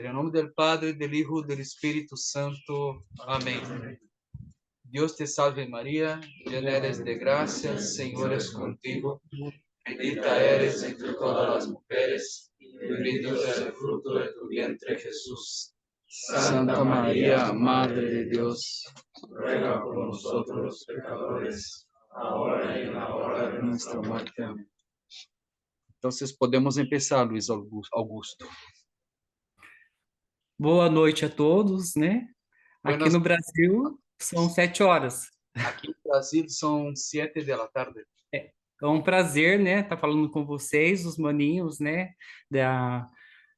En nombre del Padre, del Hijo, del Espíritu Santo. Amén. Dios te salve María, llena eres de gracia, el Señor es contigo. Bendita eres entre todas las mujeres, y bendito es el fruto de tu vientre, Jesús. Santa María, Madre de Dios, ruega por nosotros los pecadores, ahora y en la hora de nuestra muerte. Amén. Entonces podemos empezar, Luiz Augusto. Boa noite a todos, né? Aqui Buenas. no Brasil são 7 horas. Aqui no Brasil são 7 da tarde. É um prazer, né, estar falando com vocês, os maninhos, né, da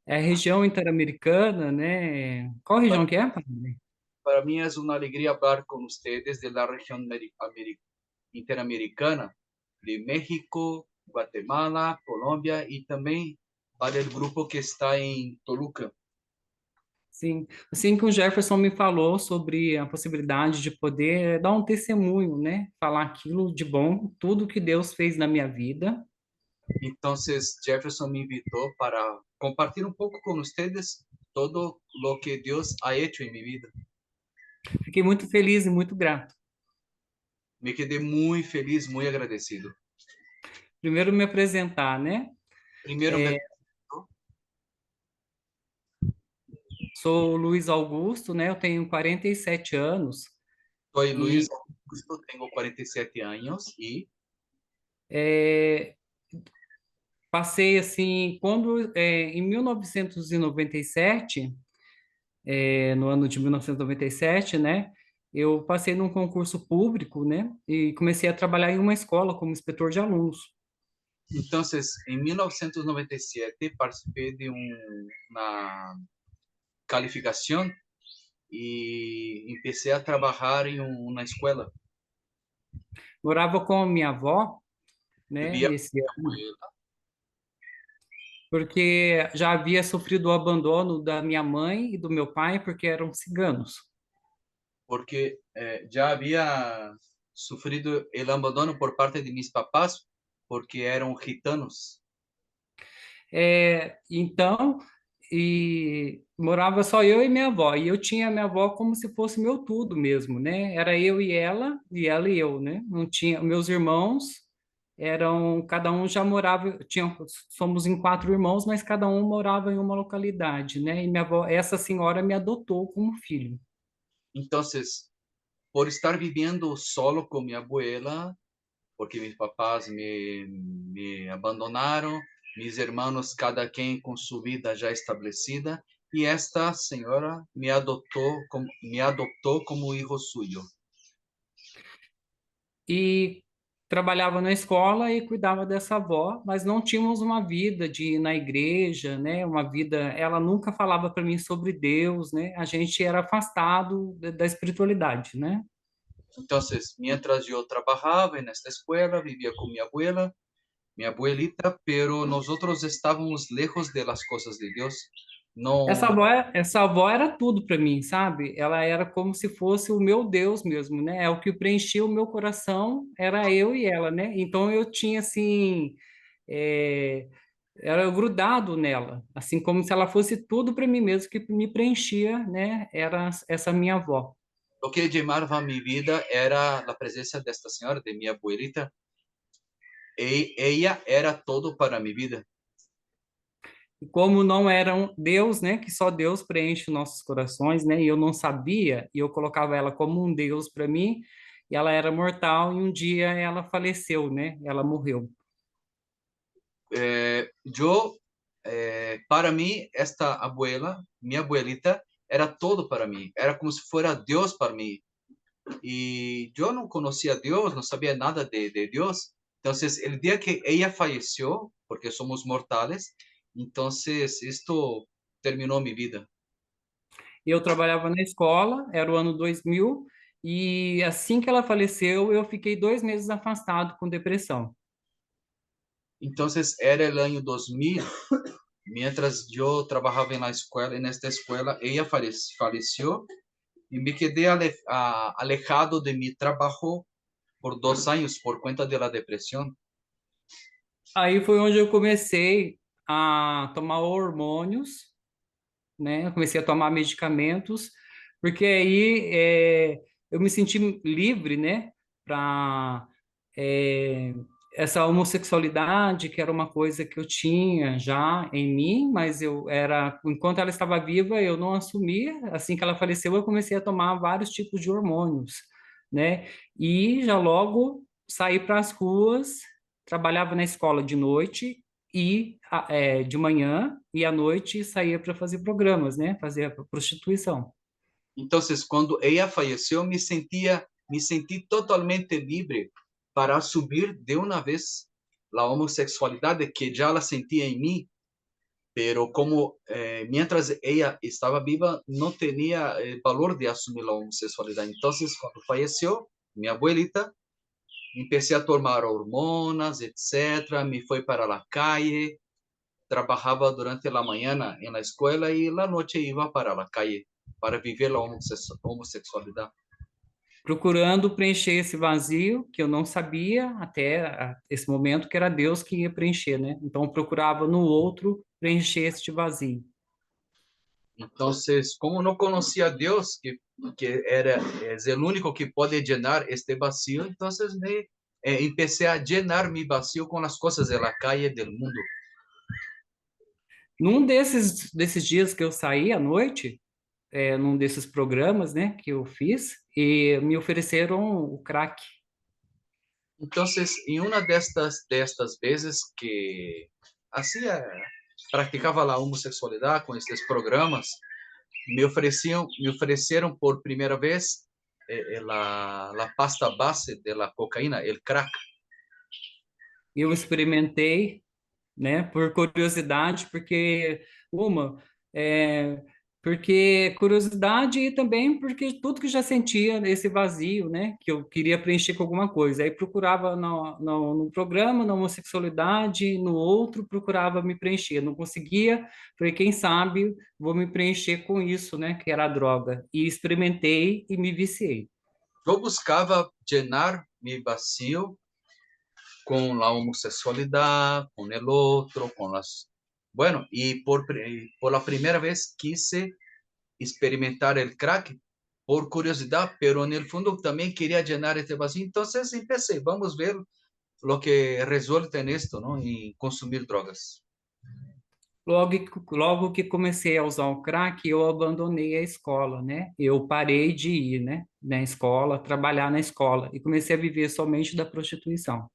região interamericana, né? Qual região que é, padre? Para mí es una alegría hablar con ustedes de la región interamericana, de México, Guatemala, Colombia y también para el grupo que está en Toluca. Sim, assim que o Jefferson me falou sobre a possibilidade de poder dar um testemunho, né? Falar aquilo de bom, tudo que Deus fez na minha vida. Entonces Jefferson me invitó para compartir un poco con ustedes todo lo que Dios ha hecho en mi vida. Fiquei muito feliz e muito grato. Me quedé muy feliz, muy agradecido. Primeiro me apresentar, né? Primero me Sou Luiz Augusto, né? Eu tenho 47 anos soy e Luis Augusto, tengo 47 años y é, passei assim, em 1997, no ano de 1997, né? Eu passei num concurso público, né? E comecei a trabalhar em uma escola como inspetor de alunos. entonces en 1997 participé de una calificación y empecé a trabajar en una escuela. Morava com a minha avó, né? Vivía con Esse mi ano, abuela porque já havia sofrido o abandono da minha mãe e do meu pai, porque eram ciganos. porque ya había sufrido el abandono por parte de mis papás porque eran gitanos. Então, e morava só eu e minha avó. E eu tinha minha avó como se fosse meu tudo mesmo, né? Era eu e ela e eu, né? Não tinha, meus irmãos eram, cada um já morava, somos em 4 irmãos, mas cada um morava em uma localidade, né? E minha avó, essa senhora me adotou como filho. Entonces, por estar viviendo solo con mi abuela, porque mis papás me abandonaron, mis hermanos cada quien con su vida ya establecida, y esta señora me adoptó como hijo suyo. E trabalhava na escola e cuidava dessa avó, mas não tínhamos uma vida de ir na igreja, né? Uma vida, ela nunca falava para mim sobre Deus, né? A gente era afastado da espiritualidade, né? Entonces, mientras yo trabajaba en esta escuela, vivía con mi abuela, mi abuelita, pero nosotros estábamos lejos de las cosas de Dios. No, Essa avó era tudo para mim, sabe? Ela era como se fosse o meu Deus mesmo, né? É o que preenchia o meu coração, era eu e ela, né? Então eu tinha assim, é, era grudado nela, assim como se ela fosse tudo para mim mesmo, que me preenchia, né? Era essa minha avó. lo que llamaba mi vida era la presencia de esta señora, de mi abuelita. Ella era todo para mi vida. E como não era um Deus, né? Que só Deus preenche nossos corações, né? E eu não sabia, e eu colocava ela como um Deus para mim, e ela era mortal, e um dia ela faleceu, né? Ela morreu. Para mí, esta abuela, mi abuelita, era todo para mí. Era como si fuera Dios para mí. Y yo no conocía a Dios, no sabía nada de Dios. Entonces, el día que ella falleció, porque somos mortales, entonces esto terminó mi vida. Eu trabalhava na escola, era o ano 2000, e assim que ela faleceu, eu fiquei 2 meses afastado com depressão. Entonces, era el año 2000. Mientras yo trabajaba en la escuela, en esta escuela, ella falleció y me quedé alejado de mi trabajo por 2 años por cuenta de la depresión. Aí foi onde eu comecei a tomar hormônios, né? Eu comecei a tomar medicamentos, porque aí eu me senti livre, né? Para essa homossexualidade, que era uma coisa que eu tinha já em mim, mas eu era, enquanto ela estava viva, eu não assumia. Assim que ela faleceu, eu comecei a tomar vários tipos de hormônios, né? E já logo saí para as ruas, trabalhava na escola de noite e de manhã e à noite saía para fazer programas, né? Fazia prostituição. Entonces, cuando ella falleció, me sentí totalmente libre para asumir de una vez la homosexualidad que ya la sentía en mí, pero como mientras ella estaba viva, no tenía el valor de asumir la homosexualidad. Entonces, cuando falleció mi abuelita, empecé a tomar hormonas, etcétera, me fui para la calle, trabajaba durante la mañana en la escuela y la noche iba para la calle para vivir la homosexualidad. Procurando preencher esse vazio que eu não sabia até esse momento que era Deus que ia preencher, né? Então eu procurava no outro preencher este vazio. Entonces, como no conocía a Dios, que era, es el único que puede llenar este vacío, entonces empecé a llenar mi vacío con las cosas de la calle, del mundo. Num desses dias que eu saí à noite, num desses programas, né, que eu fiz, e me ofereceram o crack. Entonces, en una de estas veces que hacía, practicaba la homosexualidad con estos programas, me ofrecieron por primera vez la pasta base de la cocaína, el crack. Eu experimentei, né, por curiosidade, uma, é, porque curiosidade e também porque tudo que já sentia esse vazio, né, que eu queria preencher com alguma coisa. Aí procurava no programa, na homossexualidade, no outro, procurava me preencher. Não conseguia, falei, quem sabe vou me preencher com isso, né, que era a droga. E experimentei e me viciei. Yo buscaba llenar mi vacío con la homosexualidad, con el otro, con las... Bueno, y por la primera vez quise experimentar el crack por curiosidad, pero en el fondo también quería llenar este vacío. Entonces empecé, vamos a ver lo que resulta en esto, ¿no? Y consumir drogas. Logo que comecei a usar o crack, eu abandonei a escola, né? Eu parei de ir, né, na escola, trabalhar na escola e comecei a viver somente da prostituição.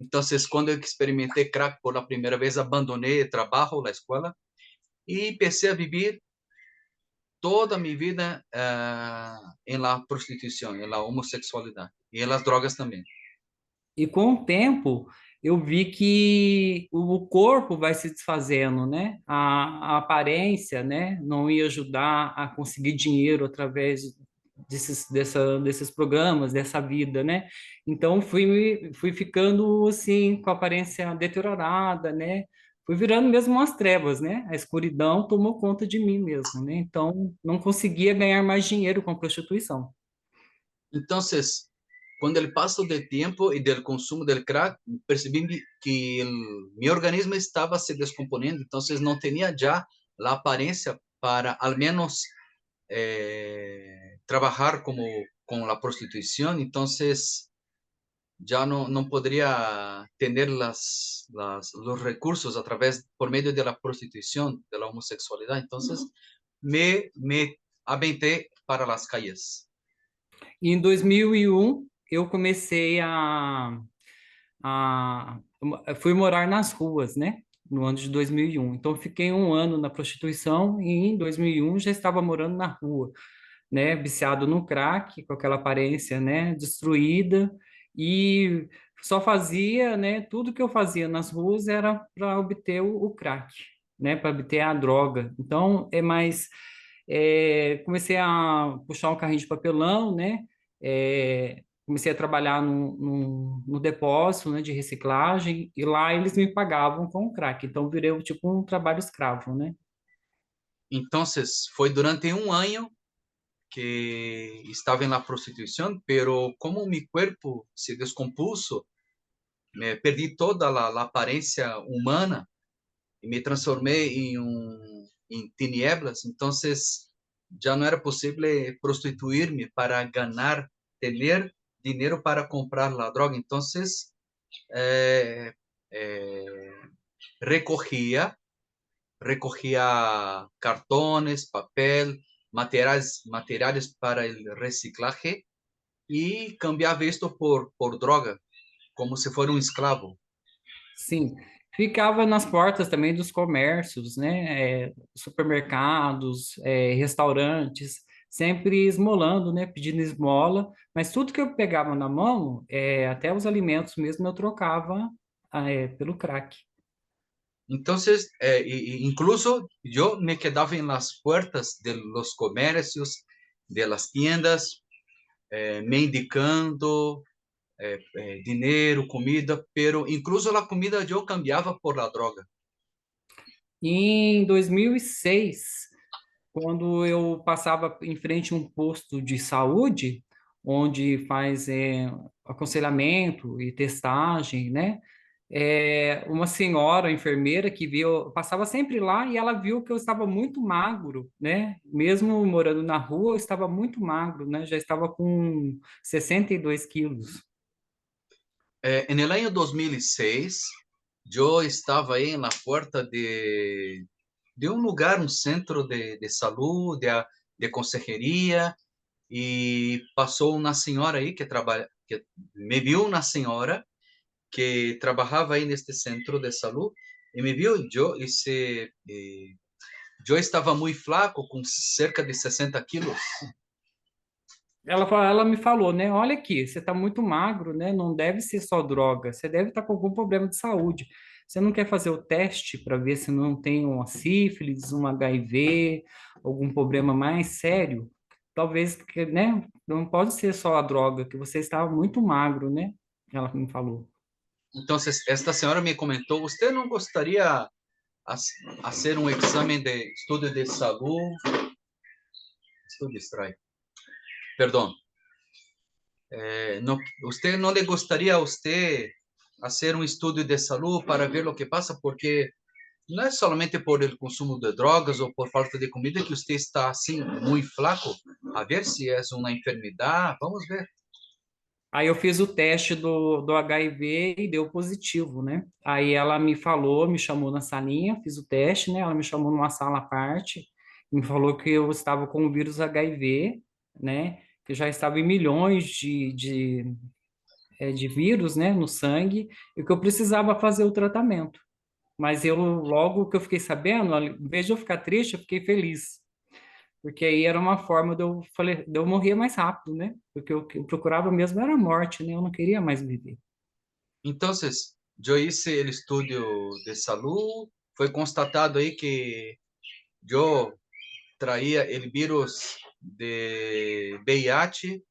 Entonces, cuando experimenté crack por la primera vez, abandoné el trabajo, la escuela, y empecé a vivir toda mi vida en la prostitución, en la homosexualidad y en las drogas también. E com o tempo, eu vi que o corpo vai se desfazendo, né? A aparência, né, não ia ajudar a conseguir dinheiro através desses programas, dessa vida, né? Então fui ficando assim com a aparência deteriorada, né? Fui virando mesmo umas trevas, né? A escuridão tomou conta de mim mesmo, né? Então não conseguia ganhar mais dinheiro com a prostituição. Entonces, con el paso del tiempo y del consumo del crack, percibí que mi organismo estaba se descomponiendo, entonces no tenía ya la apariencia para al menos trabajar como con la prostitución, entonces ya no podría tener los recursos a través, por medio de la prostitución, de la homosexualidad. Entonces me aventé para las calles. E em 2001 eu comecei a fui morar nas ruas, né? No ano de 2001. Então, eu fiquei um ano na prostituição e em 2001 já estava morando na rua, né? Viciado no crack, com aquela aparência, né? Destruída e só fazia, né? Tudo que eu fazia nas ruas era para obter o crack, né? Para obter a droga. Então, comecei a puxar um carrinho de papelão, né? Comecei a trabalhar no depósito, né, de reciclagem, e lá eles me pagavam com o crack. Então, virei tipo um trabalho escravo, né? Entonces fue durante un año que estaba en la prostitución, pero como mi cuerpo se descompuso, me perdí toda la apariencia humana y me transformé em tinieblas, entonces já não era possível prostituir-me para ganhar, ter dinheiro para comprar a droga. Entonces, eh, eh, recogía, recogía cartones, papel, materiales para el reciclaje e cambiava isto por droga, como se fosse um escravo. Sim, ficava nas portas também dos comércios, né? Supermercados, restaurantes, sempre esmolando, né? Pedindo esmola, mas tudo que eu pegava na mão, até os alimentos mesmo, eu trocava, pelo crack. Entonces, incluso yo me quedaba en las puertas de los comercios, de las tiendas, mendicando dinero, comida, pero incluso la comida yo cambiaba por la droga. E em 2006, quando eu passava em frente a um posto de saúde, onde faz aconselhamento e testagem, né? Uma senhora enfermeira que viu, passava sempre lá e ela viu que eu estava muito magro, né? Mesmo morando na rua, eu estava muito magro, né? Já estava com 62 quilos. En el año 2006, yo estaba ahí en la puerta de un lugar, un centro de salud, de consejería, y pasó una señora ahí que trabaja, que me vio una señora que trabajaba ahí en este centro de salud y me vio yo y yo estaba muy flaco, con cerca de 60 quilos. Ela me falou, né? Olha aqui, você está muito magro, né? Não deve ser só droga, você deve estar com algum problema de saúde. Você não quer fazer o teste para ver se não tem uma sífilis, um HIV, algum problema mais sério? Talvez, né? Não pode ser só a droga, que você estava muito magro, né? Ela me falou. Entonces, esta señora me comentó, ¿usted no gustaría hacer un examen de estudio de salud? Esto distrae. Perdón. No, ¿usted no le gustaría a usted hacer un estudio de salud para ver lo que pasa? Porque no es solamente por el consumo de drogas o por falta de comida que usted está así muy flaco. A ver si es una enfermedad. Vamos ver. Aí eu fiz o teste do HIV e deu positivo, né? Aí ela me falou, me chamou na salinha, fiz o teste, né? Ela me chamou numa sala à parte, me falou que eu estava com o vírus HIV, né? Que eu já estava em milhões de vírus, né? No sangue, e que eu precisava fazer o tratamento. Mas eu, logo que eu fiquei sabendo, em vez de eu ficar triste, eu fiquei feliz. Porque aí era uma forma de eu morrer mais rápido, né? Porque o que eu procurava mesmo era a morte, né? Eu não queria mais viver. Entonces, yo hice el estudio de salud. Fue constatado ahí que yo traía el virus de VIH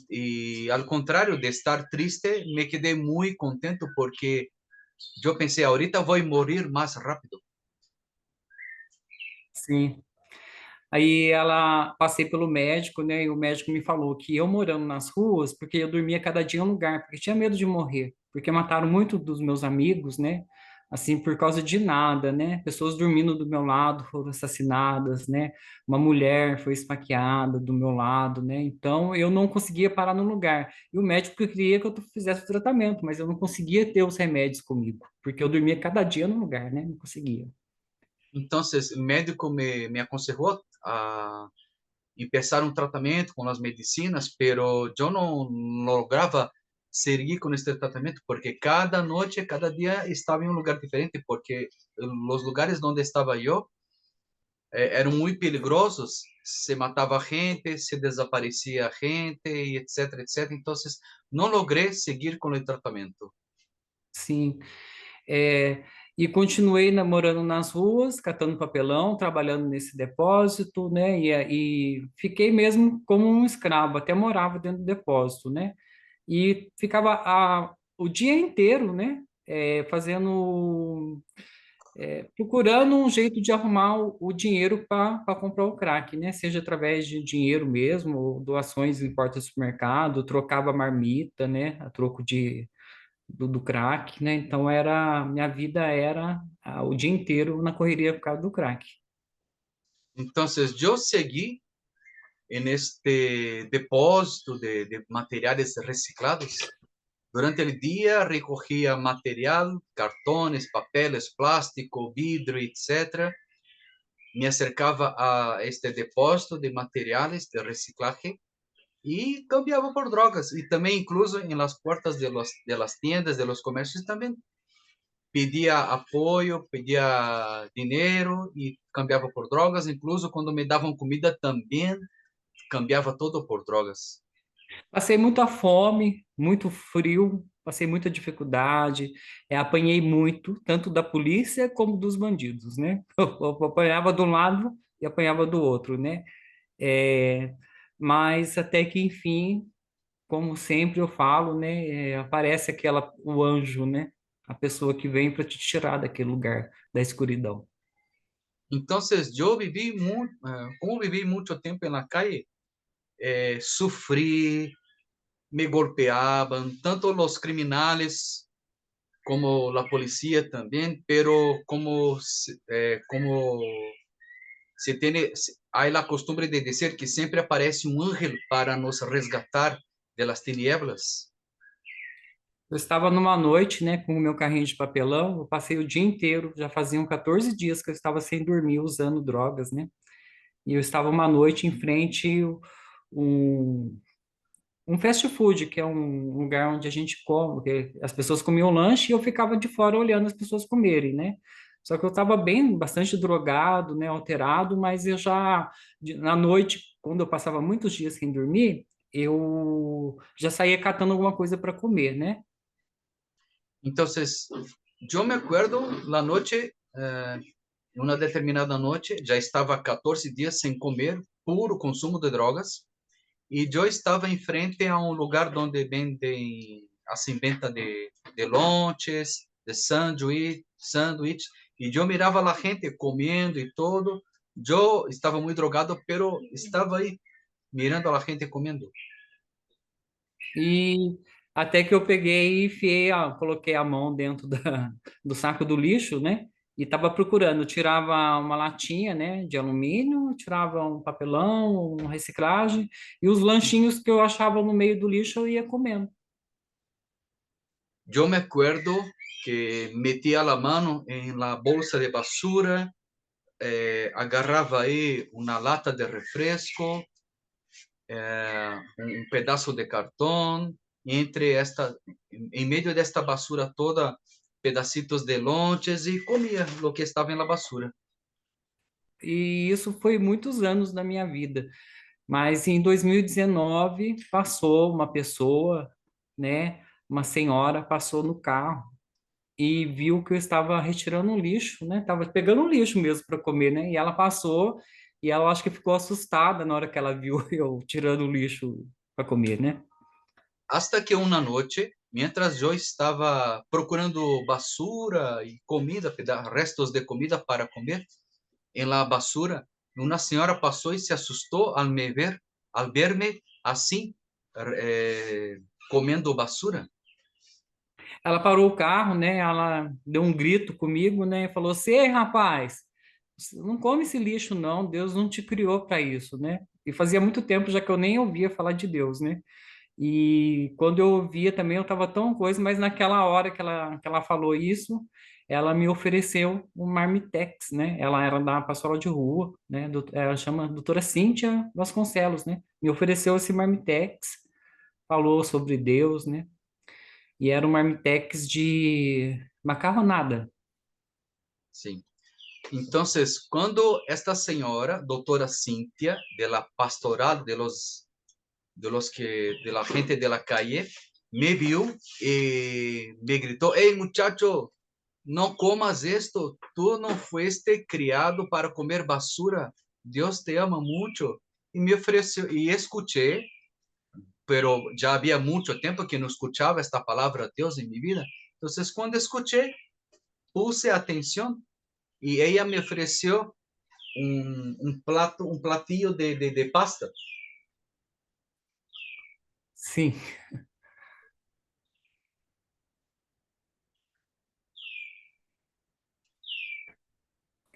y al contrario de estar triste, me quedé muy contento porque yo pensé, ahorita voy a morir más rápido. Sim. Aí ela passei pelo médico, né? E o médico me falou que eu morando nas ruas, porque eu dormia cada dia em um lugar, porque tinha medo de morrer, porque mataram muito dos meus amigos, né? Assim, por causa de nada, né? Pessoas dormindo do meu lado foram assassinadas, né? Uma mulher foi esfaqueada do meu lado, né? Então eu não conseguia parar no lugar. E o médico queria que eu fizesse o tratamento, mas eu não conseguia ter os remédios comigo, porque eu dormia cada dia no lugar, né? Não conseguia. Entonces, el médico me aconsejó a empezar un tratamiento con las medicinas, pero yo no lograba seguir con este tratamiento porque cada noche, cada día estaba en un lugar diferente, porque los lugares donde estaba yo eran muy peligrosos, se mataba gente, se desaparecía gente, y etcétera, etcétera. Entonces, no logré seguir con el tratamiento. Sim. É, e continuei morando nas ruas, catando papelão, trabalhando nesse depósito, né? E fiquei mesmo como um escravo, até morava dentro do depósito, né? E ficava o dia inteiro, né? Procurando um jeito de arrumar o dinheiro para comprar o crack, né? Seja através de dinheiro mesmo, ou doações em porta de supermercado, trocava marmita, né? A troco do crack, né? Então minha vida era o dia inteiro na correria por causa do crack. Entonces yo seguí en este depósito de materiales reciclados. Durante el día recogía material, cartones, papeles, plástico, vidrio, etcétera. Me acercaba a este depósito de materiales de reciclaje y cambiaba por drogas. Y también incluso en las puertas de las tiendas, de los comercios también pedia apoio, pedia dinheiro e cambiava por drogas. Incluso quando me davam comida, também cambiava todo por drogas. Passei muita fome, muito frio, passei muita dificuldade, apanhei muito, tanto da polícia como dos bandidos, né? Eu apanhava de um lado e apanhava do outro, né? É, mas até que, enfim, como sempre eu falo, né? Aparece o anjo, né? A pessoa que vem para te tirar daquele lugar, da escuridão. Então, eu vivi muito, como vivi muito tempo na calle, sofri, me golpeavam, tanto os criminais como a polícia também, pero como se tiene, hay la costumbre de decir que siempre aparece un ángel para nos resgatar de las tinieblas. Eu estava numa noite, né, com o meu carrinho de papelão, eu passei o dia inteiro, já faziam 14 dias que eu estava sem dormir, usando drogas, né? E eu estava uma noite em frente um, um fast food, que é um lugar onde a gente come, que as pessoas comiam lanche e eu ficava de fora olhando as pessoas comerem, né? Só que eu estava bem, bastante drogado, né, alterado, mas eu já, na noite, quando eu passava muitos dias sem dormir, eu já saía catando alguma coisa para comer, né? Entonces, yo me acuerdo la noche, una determinada noche, ya estaba 14 días sin comer, puro consumo de drogas, y yo estaba enfrente a un lugar donde venden, hacen venta de lonches, de sándwich, y yo miraba a la gente comiendo y todo. Yo estaba muy drogado, pero estaba ahí mirando a la gente comiendo. E até que eu peguei e enfiei, coloquei a mão dentro do saco do lixo, né? E estava procurando, tirava uma latinha, né, de alumínio, tirava um papelão, uma reciclagem, e os lanchinhos que eu achava no meio do lixo eu ia comendo. Yo me acuerdo que metía la mano en la bolsa de basura, agarraba ahí una lata de refresco, un pedazo de cartón, y en medio de esta basura toda, pedacitos de lonches y comía lo que estaba en la basura. E isso foi muitos anos da minha vida. Mas em 2019 passou uma pessoa, né, uma senhora passou no carro e viu que eu estava retirando um lixo, né? Estava pegando um lixo mesmo para comer, né? E ela passou e ela acho que ficou assustada na hora que ela viu eu tirando o lixo para comer, né? Hasta que una noche, mientras yo estaba procurando basura y comida, restos de comida para comer, en la basura, una señora pasó y se asustó al verme así, comiendo basura. Ela parou o carro, né? Ela deu um grito comigo, né? E falou assim: "Ei, rapaz, você não come esse lixo, não. Deus não te criou para isso, né?" E fazia muito tempo já que eu nem ouvia falar de Deus, né? E quando eu ouvia também, eu estava tão coisa, mas naquela hora que ela falou isso, ela me ofereceu um Marmitex, né? Ela era da pastoral de rua, né? Ela chama doutora Cíntia Vasconcelos, né? Me ofereceu esse Marmitex, falou sobre Deus, né? E era um Marmitex de macarronada. Sí. Entonces, cuando esta señora, doctora Cintia, de la pastoral de la gente de la calle, me vio y me gritó: "Hey, muchacho, no comas esto, tú no fuiste criado para comer basura, Dios te ama mucho". Y me ofreció, y escuché, pero ya había mucho tiempo que no escuchaba esta palabra Dios en mi vida. Entonces, cuando escuché, puse atención y ella me ofreció un platillo de pasta. Sim,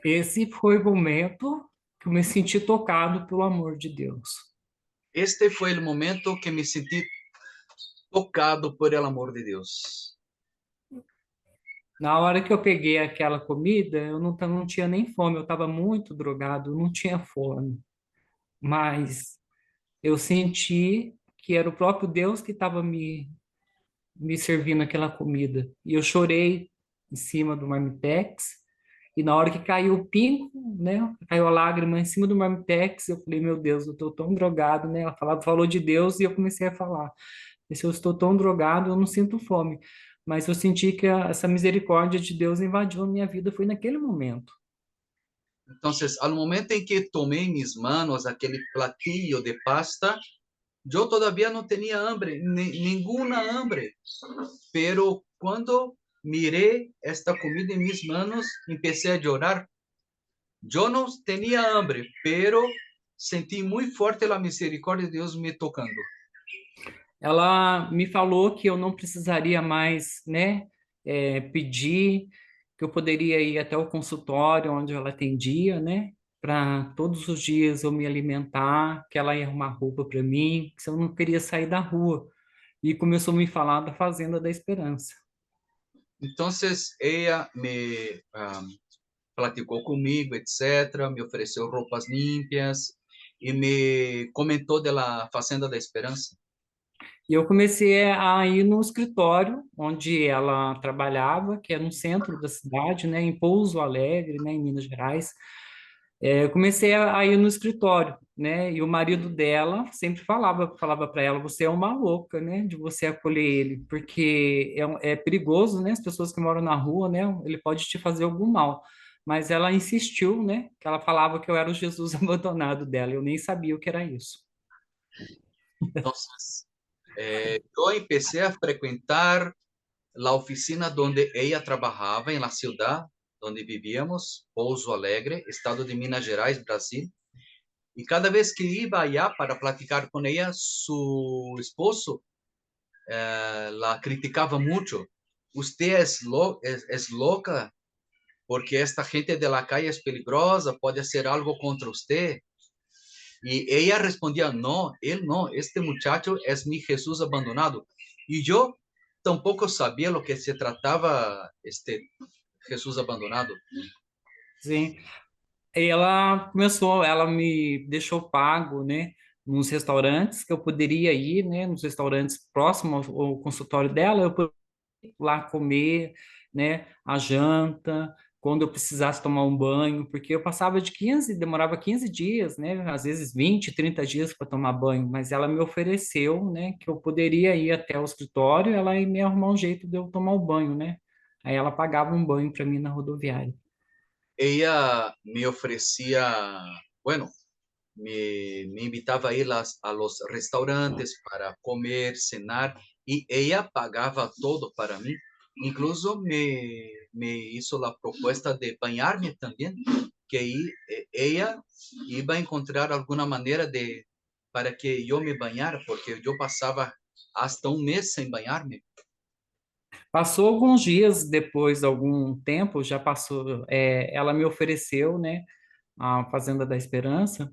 esse foi o momento. que eu me senti tocado pelo amor de Deus. Este fue el momento que me sentí tocado por el amor de Dios. Na hora que eu peguei aquela comida, eu não tinha nem fome, eu estava muito drogado, eu não tinha fome. Mas eu senti que era o próprio Deus que estava me servindo aquela comida. E eu chorei em cima do marmitex. E na hora que caiu o pingo, né? Caiu a lágrima em cima do marmitex, eu falei, meu Deus, eu estou tão drogado, né? Ela falou de Deus e eu comecei a falar. Se eu estou tão drogado, eu não sinto fome. Mas eu senti que essa misericórdia de Deus invadiu a minha vida, foi naquele momento. Entonces, al momento en que tomé en mis manos aquel platillo de pasta, yo todavía no tenía hambre, ninguna hambre. Pero cuando miré esta comida en mis manos, empecé a llorar. Yo no tenía hambre, pero sentí muy fuerte la misericordia de Dios me tocando. Ela me falou que eu não precisaria mais, né, pedir, que eu poderia ir até o consultório onde ela atendia, né, para todos os dias eu me alimentar, que ela ia arrumar roupa para mim, que eu não queria sair da rua. E começou a me falar da Fazenda da Esperança. Entonces ella me platicó conmigo, etcétera, me ofreció ropas limpias y me comentó de la Fazenda da Esperança. E eu comecei a ir no escritório onde ela trabalhava, que é no centro da cidade, né, em Pouso Alegre, né, em Minas Gerais. Eu comecei a ir no escritório, né? E o marido dela sempre falava para ela, você é uma louca, né? De você acolher ele, porque é perigoso, né? As pessoas que moram na rua, né? Ele pode te fazer algum mal. Mas ela insistiu, né? Que ela falava que eu era o Jesus abandonado dela. Eu nem sabia o que era isso. Entonces, yo empecé a frecuentar la oficina donde ella trabajaba en la ciudad donde vivíamos, Pouso Alegre, estado de Minas Gerais, Brasil. Y cada vez que iba allá para platicar con ella, su esposo la criticaba mucho. Usted es loca porque esta gente de la calle es peligrosa, puede hacer algo contra usted. Y ella respondía, no, él no, este muchacho es mi Jesús abandonado. Y yo tampoco sabía lo que se trataba este Jesús abandonado. Sim. E ela me deixou pago, né? Nos restaurantes que eu poderia ir, né? Nos restaurantes próximos ao consultório dela, eu lá comer, né, a janta, quando eu precisasse tomar um banho, porque eu passava demorava 15 dias, né, às vezes 20, 30 dias para tomar banho, mas ela me ofereceu, né, que eu poderia ir até o escritório, ela ia me arrumar um jeito de eu tomar o banho, né? Aí ela pagava um banho para mim na rodoviária. Ella me ofrecía, bueno, me invitaba a ir a los restaurantes para comer, cenar, y ella pagaba todo para mí. Incluso me hizo la propuesta de bañarme también, que ella iba a encontrar alguna manera para que yo me bañara, porque yo pasaba hasta un mes sin bañarme. Passou alguns dias depois, algum tempo, já passou, ela me ofereceu, né, a Fazenda da Esperança,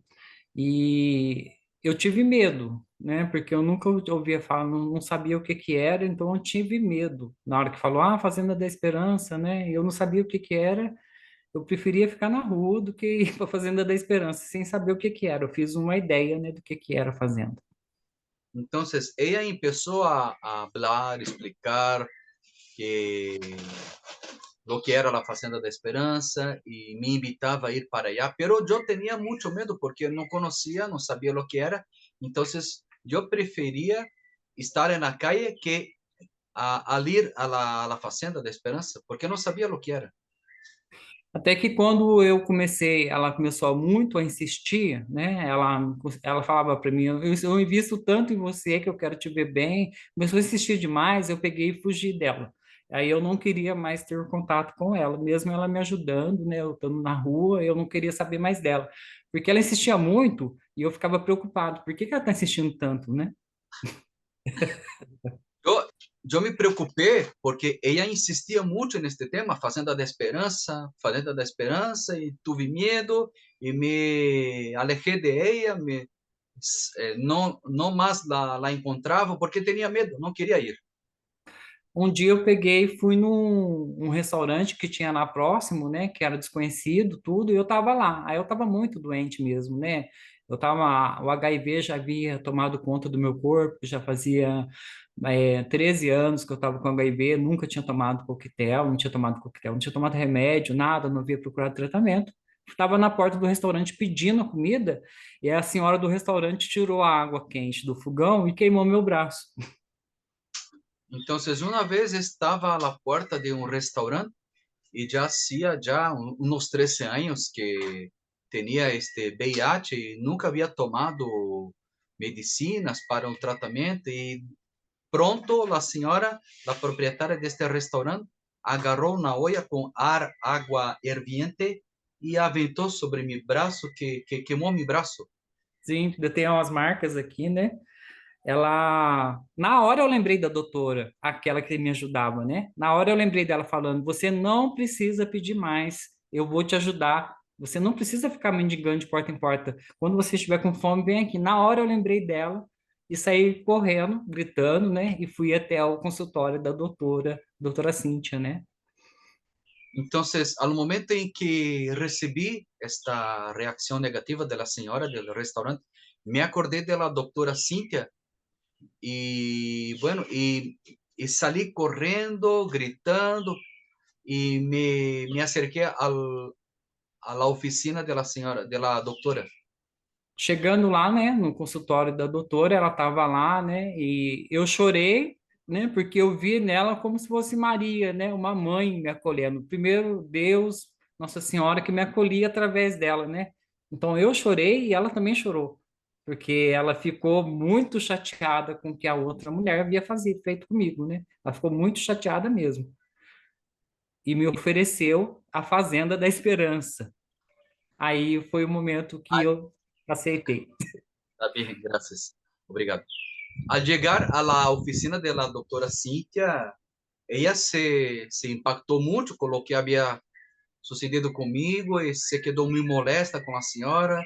e eu tive medo, né? Porque eu nunca ouvia falar, não sabia o que que era, então eu tive medo. Na hora que falou, ah, Fazenda da Esperança, né? Eu não sabia o que que era, eu preferia ficar na rua do que ir para a Fazenda da Esperança, sem saber o que que era. Eu fiz uma ideia, né, do que era a fazenda. Entonces, ella empezó a hablar, explicar que lo que era la Fazenda da Esperanza y me invitaba a ir para allá, pero yo tenía mucho miedo porque no conocía, no sabía lo que era, entonces yo prefería estar en la calle que al ir a la Fazenda da Esperanza, porque no sabía lo que era. Até que quando eu comecei, ela começou muito a insistir, né? Ela falava para mim, eu invisto tanto em você que eu quero te ver bem. Começou a insistir demais, eu peguei e fugi dela. Aí eu não queria mais ter contato com ela, mesmo ela me ajudando, né? Eu estando na rua, eu não queria saber mais dela, porque ela insistia muito e eu ficava preocupado. Por que que ela está insistindo tanto, né? Yo, eu me preocupei porque ela insistia muito neste tema, Fazenda da Esperança, e tive medo e me alejei de ela, não mais la encontrava porque tinha medo, não queria ir. Um dia eu peguei e fui num um restaurante que tinha lá próximo, né, que era desconhecido, tudo, e eu tava lá. Aí eu tava muito doente mesmo, né? O HIV já havia tomado conta do meu corpo, já fazia 13 anos que eu estava com HIV, nunca tinha tomado coquetel, não tinha tomado coquetel, não tinha tomado remédio, nada, não havia procurado tratamento. Estava na porta do restaurante pedindo a comida, e a senhora do restaurante tirou a água quente do fogão e queimou meu braço. Então, uma vez estava à porta de um restaurante e já hacía já uns 13 anos que tinha este VIH e nunca havia tomado medicinas para o tratamento e pronto a senhora, a proprietária deste restaurante, agarrou uma olla com água hirviente e aventou sobre meu braço que queimou meu braço. Sim, eu tenho umas marcas aqui, né? Na hora eu lembrei da doutora, aquela que me ajudava, né? Na hora eu lembrei dela falando: você não precisa pedir mais, eu vou te ajudar. Você não precisa ficar mendigando de porta em porta. Quando você estiver com fome, vem aqui. Na hora eu lembrei dela e saí correndo, gritando, né? E fui até o consultório da doutora Cíntia, né? Então, ao momento em que recebi esta reação negativa da senhora do restaurante, me acordei da doutora Cíntia e, bueno, e saí correndo, gritando e me acerquei a la oficina da senhora, da doutora. Chegando lá, né, no consultório da doutora, ela estava lá, né, e eu chorei, né, porque eu vi nela como se fosse Maria, né, uma mãe me acolhendo. Primeiro Deus, Nossa Senhora que me acolhia através dela, né. Então eu chorei e ela também chorou, porque ela ficou muito chateada com o que a outra mulher havia feito comigo, né. Ela ficou muito chateada mesmo e me ofereceu a Fazenda da Esperança. Aí foi o momento que Ah, eu aceitei. tá bem, graças. Obrigado. Al llegar a la oficina de la doctora Cíntia, ella se impactou muito com o que havia sucedido comigo e se quedou muito molesta com a senhora.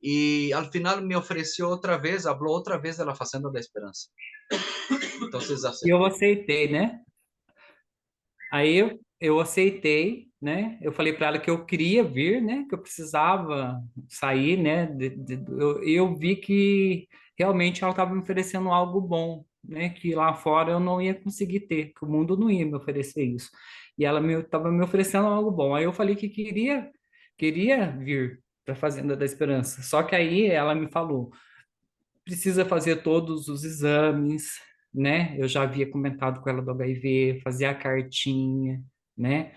E al final me ofereceu outra vez, falou outra vez da Fazenda da Esperança. Então, E eu aceptei. aceitei, né? Aí eu aceitei, né? Eu falei para ela que eu queria vir, né? Que eu precisava sair, né? Eu vi que realmente ela estava me oferecendo algo bom, né? Que lá fora eu não ia conseguir ter, que o mundo não ia me oferecer isso. E ela estava me oferecendo algo bom. Aí eu falei que queria vir para a Fazenda da Esperança. Só que aí ela me falou precisa fazer todos os exames, né? Eu já havia comentado com ela do HIV, fazer a cartinha, né?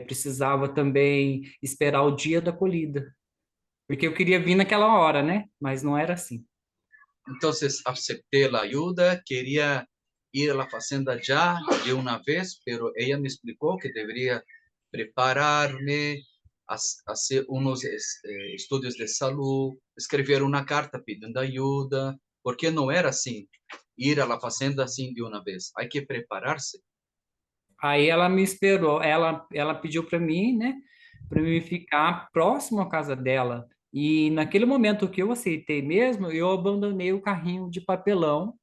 Precisava também esperar o dia da colhida, porque eu queria vir naquela hora, né? Mas não era assim. Então, aceptei a ajuda, queria ir à fazenda já de uma vez, pero ella me explicou que deveria preparar-me, fazer uns estudos de saúde, escrever uma carta pedindo ajuda, porque não era assim, ir à fazenda assim de uma vez. Há que preparar-se. Aí ela me esperou, ela pediu para mim, né? Para mim ficar próximo à casa dela. E naquele momento que eu aceitei mesmo, eu abandonei o carrinho de papelão,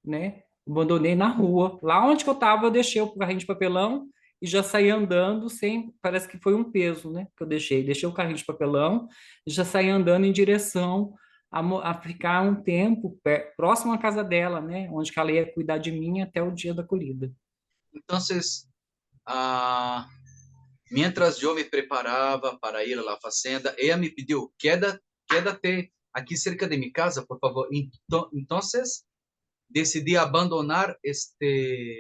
né? Abandonei na rua. Lá onde que eu estava, eu deixei o carrinho de papelão e já saí andando sem, parece que foi um peso, né? Que eu deixei. Deixei o carrinho de papelão e já saí andando em direção a ficar um tempo próximo à casa dela, né? Onde que ela ia cuidar de mim até o dia da colhida. Então, ah, mientras eu me preparava para ir à fazenda, ela me pediu, quédate aqui cerca de minha casa, por favor. Então, decidi abandonar este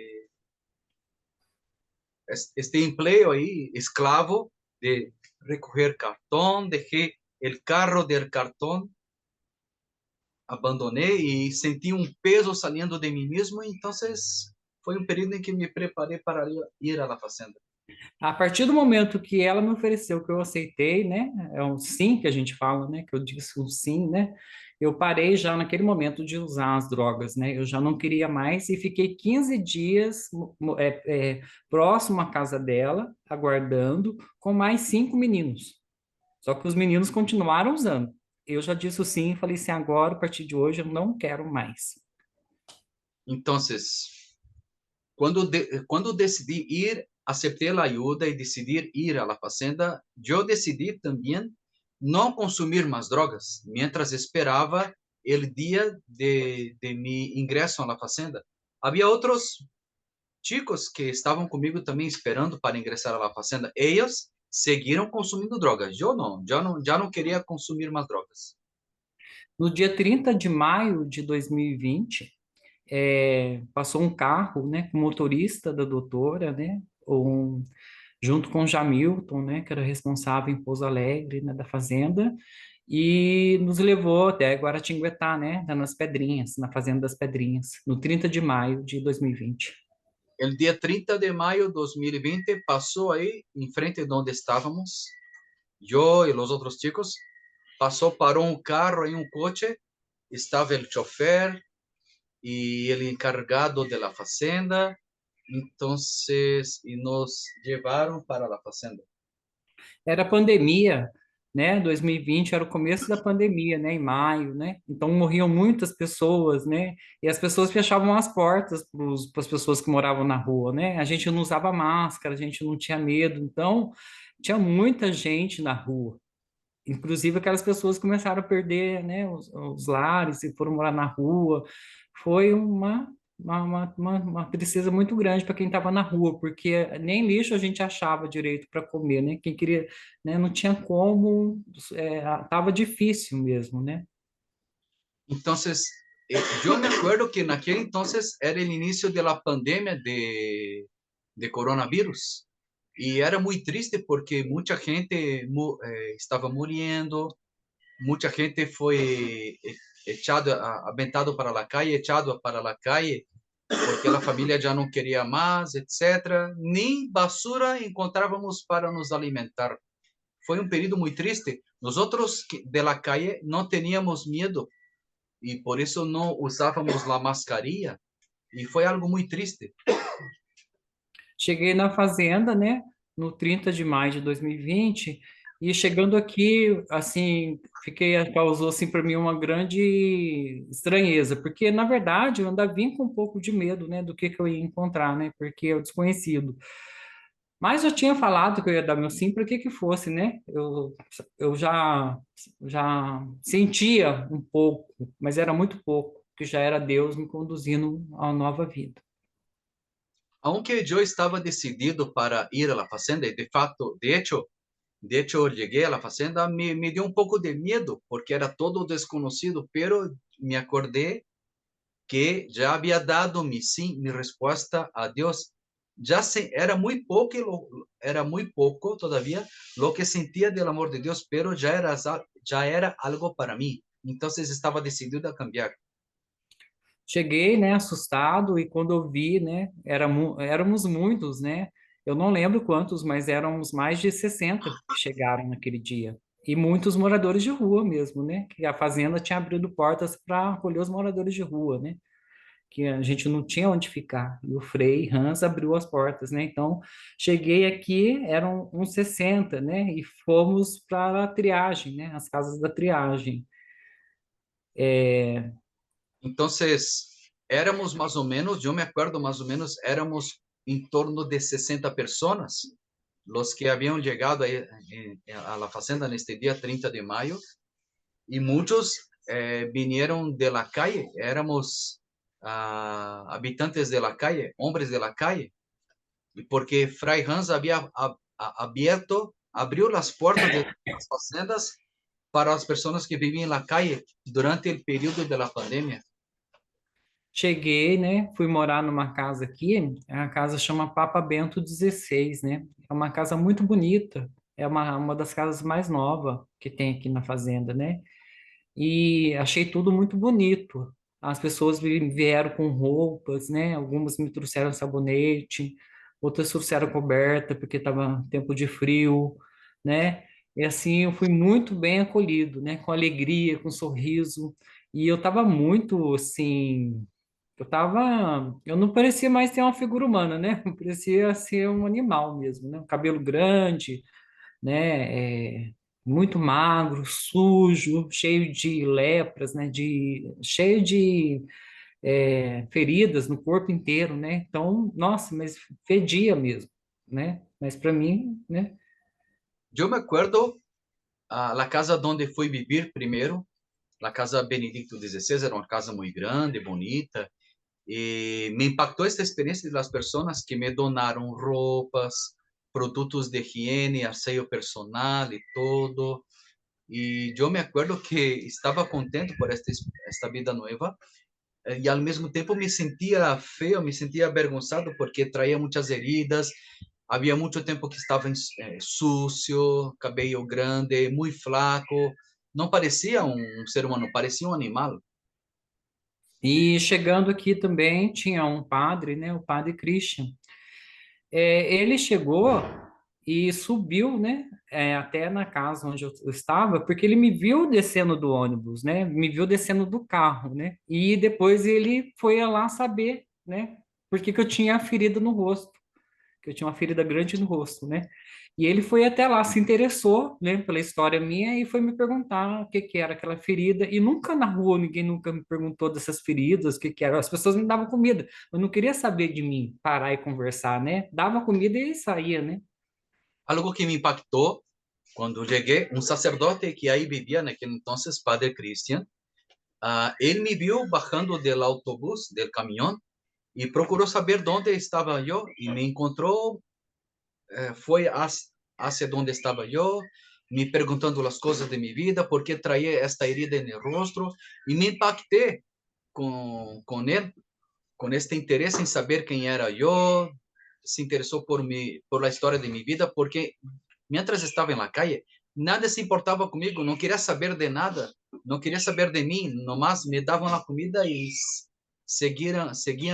empleo ahí, esclavo, de recoger cartón, dejé el carro del cartón, abandoné y sentí un peso saliendo de mí mismo. Entonces, fue un periodo en que me preparé para ir a la fazenda. A partir do momento que ela me ofereceu, que eu aceitei, né? É um sim que a gente fala, né? Que eu disse um sim, né? Eu parei já naquele momento de usar as drogas, né? Eu já não queria mais e fiquei 15 dias próximo à casa dela, aguardando, com mais 5 meninos. Só que os meninos continuaram usando. Eu já disse o sim e falei assim, agora, a partir de hoje, eu não quero mais. Entonces, cuando decidí ir, acepté la ayuda y decidí ir a la fazenda, yo decidí también no consumir más drogas mientras esperaba el día de mi ingreso a la fazenda. Había otros chicos que estavam comigo também esperando para ingressar à fazenda. Eles seguiram consumindo drogas. Eu não, já não queria consumir mais drogas. No dia 30 de maio de 2020, passou um carro, né, com o motorista da doutora, né, junto com o Jamilton, né, que era responsável em Pouso Alegre, né, da fazenda, e nos levou até Guaratinguetá, né, nas Pedrinhas, na Fazenda das Pedrinhas, no 30 de maio de 2020. El dia 30 de maio de 2020 passou aí em frente de onde estávamos. Eu e os outros chicos passou, parou um carro em um coche. Estava o chofer e o encarregado de la fazenda. Então, e nos levaram para a fazenda. Era pandemia, né? 2020 era o começo da pandemia, né? Em maio, né? Então morriam muitas pessoas, né? E as pessoas fechavam as portas para as pessoas que moravam na rua, né? A gente não usava máscara, a gente não tinha medo, então tinha muita gente na rua. Inclusive aquelas pessoas começaram a perder, né, os lares e foram morar na rua. Foi uma tristeza muito grande para quem estava na rua, porque nem lixo a gente achava direito para comer, né? Quem queria, né, não tinha como, tava difícil mesmo, né? Então, eu me acuerdo que naquele entonces era o início da pandemia de coronavírus e era muito triste porque muita gente estava morrendo, muita gente foi echado, aventado para a calle, echado para a calle porque a família já não queria mais, etc. Nem basura encontrávamos para nos alimentar. Foi um período muito triste. Nós outros de la calle não tínhamos medo e por isso não usávamos a mascarilha e foi algo muito triste. Cheguei na fazenda, né, no 30 de maio de 2020, e chegando aqui, assim, causou assim para mim uma grande estranheza, porque na verdade eu ainda vim com um pouco de medo, né, do que eu ia encontrar, né, porque é o desconhecido. Mas eu tinha falado que eu ia dar meu sim para que fosse, né? Eu já sentia um pouco, mas era muito pouco, que já era Deus me conduzindo a uma nova vida. Aunque eu estava decidido para ir a la fazenda, de fato, de hecho, llegué a la fazenda, me dio un poco de miedo porque era todo desconocido, pero me acordé que ya había dado mi sí, mi respuesta a Dios. Era muy poco, era muy poco todavía lo que sentía del amor de Dios, pero ya era algo para mí. Entonces estaba decidido a cambiar. Cheguei, né, assustado, e quando eu vi, né, éramos muitos, né? Eu não lembro quantos, mas éramos mais de 60 que chegaram naquele dia. E muitos moradores de rua mesmo, né? Que a fazenda tinha abrido portas para acolher os moradores de rua, né? Que a gente não tinha onde ficar. E o Frei Hans abriu as portas, né? Então, cheguei aqui, eram uns 60, né? E fomos para a triagem, né? As casas da triagem. Entonces, éramos más o menos, yo me acuerdo más o menos, éramos en torno de 60 personas los que habían llegado a la fazenda en este día 30 de mayo y muchos vinieron de la calle, éramos habitantes de la calle, hombres de la calle, y porque Fray Hans había abrió las puertas de las fazendas para las personas que vivían en la calle durante el periodo de la pandemia. Cheguei, né? Fui morar numa casa aqui, a casa chama Papa Bento XVI, né? É uma casa muito bonita, é uma das casas mais novas que tem aqui na fazenda, né? E achei tudo muito bonito. As pessoas vieram com roupas, né? Algumas me trouxeram sabonete, outras trouxeram coberta porque estava tempo de frio, né? E assim eu fui muito bem acolhido, né? Com alegria, com sorriso. E eu estava muito assim, eu não parecia mais ter uma figura humana, né? Eu parecia ser um animal mesmo, né? Um cabelo grande, né? Muito magro, sujo, cheio de lepras, né? Cheio de feridas no corpo inteiro, né? Então, nossa, mas fedia mesmo, né? Mas para mim, né? Yo me acuerdo la casa donde fui vivir primero, la casa Benedicto XVI, era una casa muy grande, bonita, y me impactó esta experiencia de las personas que me donaron ropas, productos de higiene, aseo personal y todo. Y yo me acuerdo que estaba contento por esta vida nueva, y al mismo tiempo me sentía feo, me sentía avergonzado porque traía muchas heridas. Había mucho tiempo que estaba sucio, cabello grande, muy flaco. No parecía un ser humano, parecía un animal. E chegando aqui também tinha um padre, né? O padre Christian. Ele chegou e subiu, né? Até na casa onde eu estava, porque ele me viu descendo do ônibus, né? Me viu descendo do carro, né? E depois ele foi lá saber, né? Por que que eu tinha a ferida no rosto, que eu tinha uma ferida grande no rosto, né? E ele foi até lá, se interessou, né, pela história minha e foi me perguntar o que que era aquela ferida. E nunca na rua ninguém nunca me perguntou dessas feridas, o que que era. As pessoas me davam comida, mas não queria saber de mim, parar e conversar, né? Dava comida e saía, né? Algo que me impactó cuando llegué, un sacerdote que ahí vivía en aquel entonces, Padre Cristian, él me vio bajando del autobús, del camión, y procuró saber dónde estaba yo y me encontró, fue hacia donde estaba yo, me preguntando las cosas de mi vida, por qué traía esta herida en el rostro, y me impacté con él, con este interés en saber quién era yo, se interesó por la historia de mi vida, porque mientras estaba en la calle, nada se importaba conmigo, no quería saber de nada, no quería saber de mí, nomás me daban la comida y seguían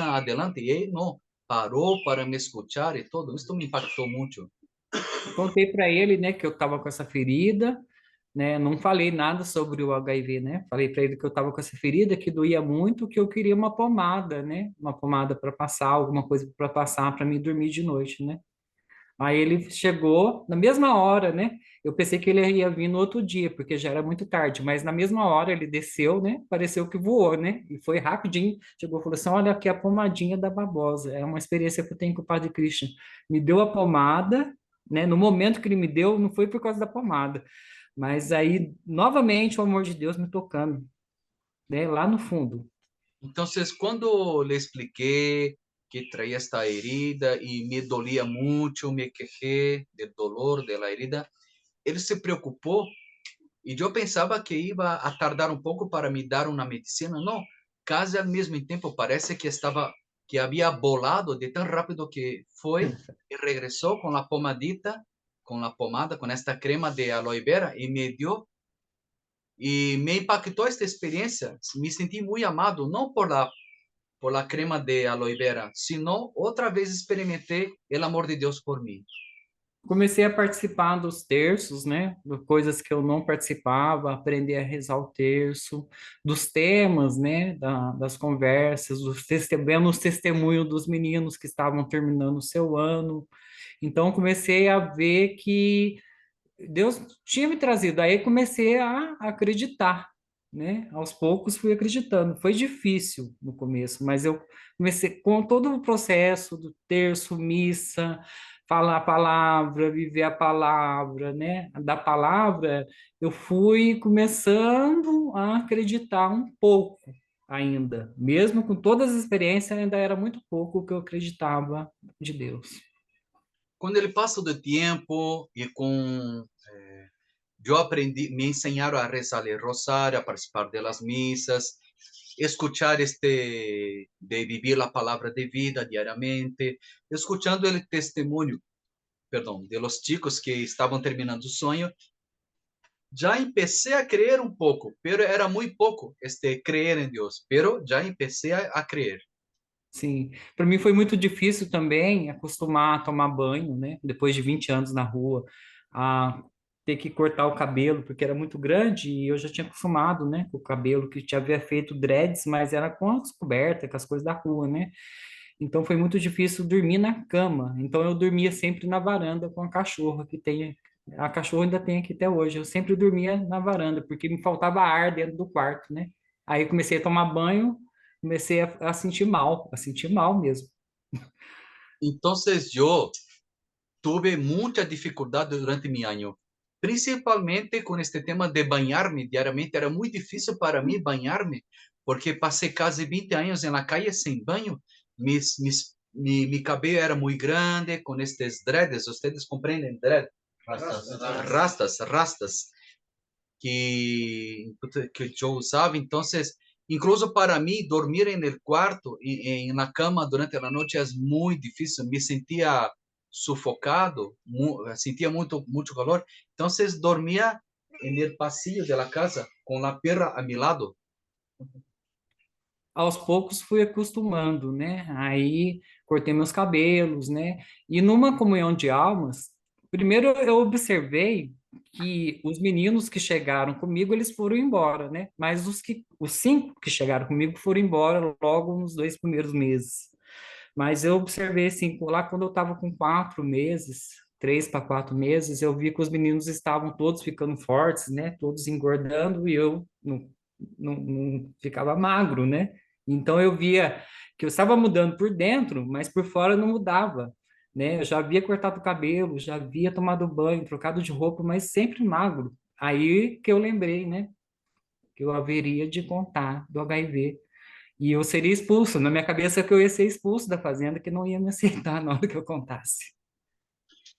adelante, y él no paró para me escuchar y todo. Esto me impactó mucho. Contei para ele, né, que eu estava com essa ferida, né? Não falei nada sobre o HIV, né? Falei para ele que eu estava com essa ferida, que doía muito, que eu queria uma pomada, né? Uma pomada para passar, alguma coisa para passar para mim dormir de noite, né? Aí ele chegou na mesma hora, né? Eu pensei que ele ia vir no outro dia, porque já era muito tarde, mas na mesma hora ele desceu, né? Pareceu que voou, né? E foi rapidinho. Chegou e falou assim: Olha aqui a pomadinha da babosa. É uma experiência que eu tenho com o Padre Christian. Me deu a pomada, né? No momento que ele me deu, não foi por causa da pomada, mas aí novamente o amor de Deus me tocando, né? Lá no fundo. Entonces, cuando le expliqué que traía esta herida y me dolía mucho, me quejé del dolor de la herida, él se preocupó y yo pensaba que iba a tardar un poco para me dar una medicina. No, casi al mismo tiempo parece que había volado de tan rápido que fue y regresó con la pomadita, con la pomada, con esta crema de aloe vera y me dio y me impactó esta experiencia. Me sentí muy amado, no por la crema de aloe vera, sino otra vez experimenté el amor de Dios por mí. Comecei a participar dos terços, né? De coisas que eu não participava, aprender a rezar o terço, dos temas, né? Das conversas, vendo os testemunhos dos meninos que estavam terminando o seu ano. Então, comecei a ver que Deus tinha me trazido. Aí comecei a acreditar, né? Aos poucos fui acreditando. Foi difícil no começo, mas eu comecei com todo o processo do terço, missa, falar a palavra, viver a palavra, né? Da palavra, eu fui começando a acreditar um pouco ainda. Mesmo com todas as experiências, ainda era muito pouco o que eu acreditava de Deus. Con el paso del tiempo y yo aprendí, me enseñaron a rezar el rosario, a participar de las misas, escuchar de vivir la palabra de vida diariamente, escuchando el testimonio, perdón, de los chicos que estaban terminando su sueño, ya empecé a creer un poco, pero era muy poco creer en Dios, pero ya empecé a creer. sim. Para mim foi muito difícil também acostumar a tomar banho, né? Depois de 20 anos na rua, a ter que cortar o cabelo, porque era muito grande e eu já tinha acostumado, né? Com o cabelo que tinha havia feito dreads, mas era com as cobertas, com as coisas da rua, né? Então foi muito difícil dormir na cama. Então eu dormia sempre na varanda com a cachorra que tem. A cachorra ainda tem aqui até hoje. Eu sempre dormia na varanda, porque me faltava ar dentro do quarto, né? Aí eu comecei a tomar banho, comecei a sentir mal mesmo. Entonces yo tuve mucha dificultad durante mi año, principalmente con este tema de bañarme diariamente. Era muy difícil para mí bañarme, porque pasé casi 20 años en la calle sin baño. Mi cabello era muy grande, con estos dreads, ustedes comprenden, dread, rastas, que yo usaba. Entonces, incluso para mí, dormir en el cuarto y en la cama durante la noche es muy difícil. Me sentía sufocado, sentía mucho calor. Entonces, dormía en el pasillo de la casa con la perra a mi lado. Aos poucos fui acostumando, né? Aí cortei meus cabelos, né? E numa comunhão de almas, primeiro eu observei que os meninos que chegaram comigo, eles foram embora, né? Mas os cinco que chegaram comigo foram embora logo nos 2 primeiros meses. Mas eu observei assim, lá quando eu estava com 4 meses, 3 para 4 meses, eu vi que os meninos estavam todos ficando fortes, né? Todos engordando e eu não ficava magro, né? Então eu via que eu estava mudando por dentro, mas por fora não mudava, né? Eu já havia cortado o cabelo, já havia tomado banho, trocado de roupa, mas sempre magro. Aí que eu lembrei, né? Que eu haveria de contar do HIV. E eu seria expulso. Na minha cabeça que eu ia ser expulso da fazenda, que não ia me aceitar na hora que eu contasse.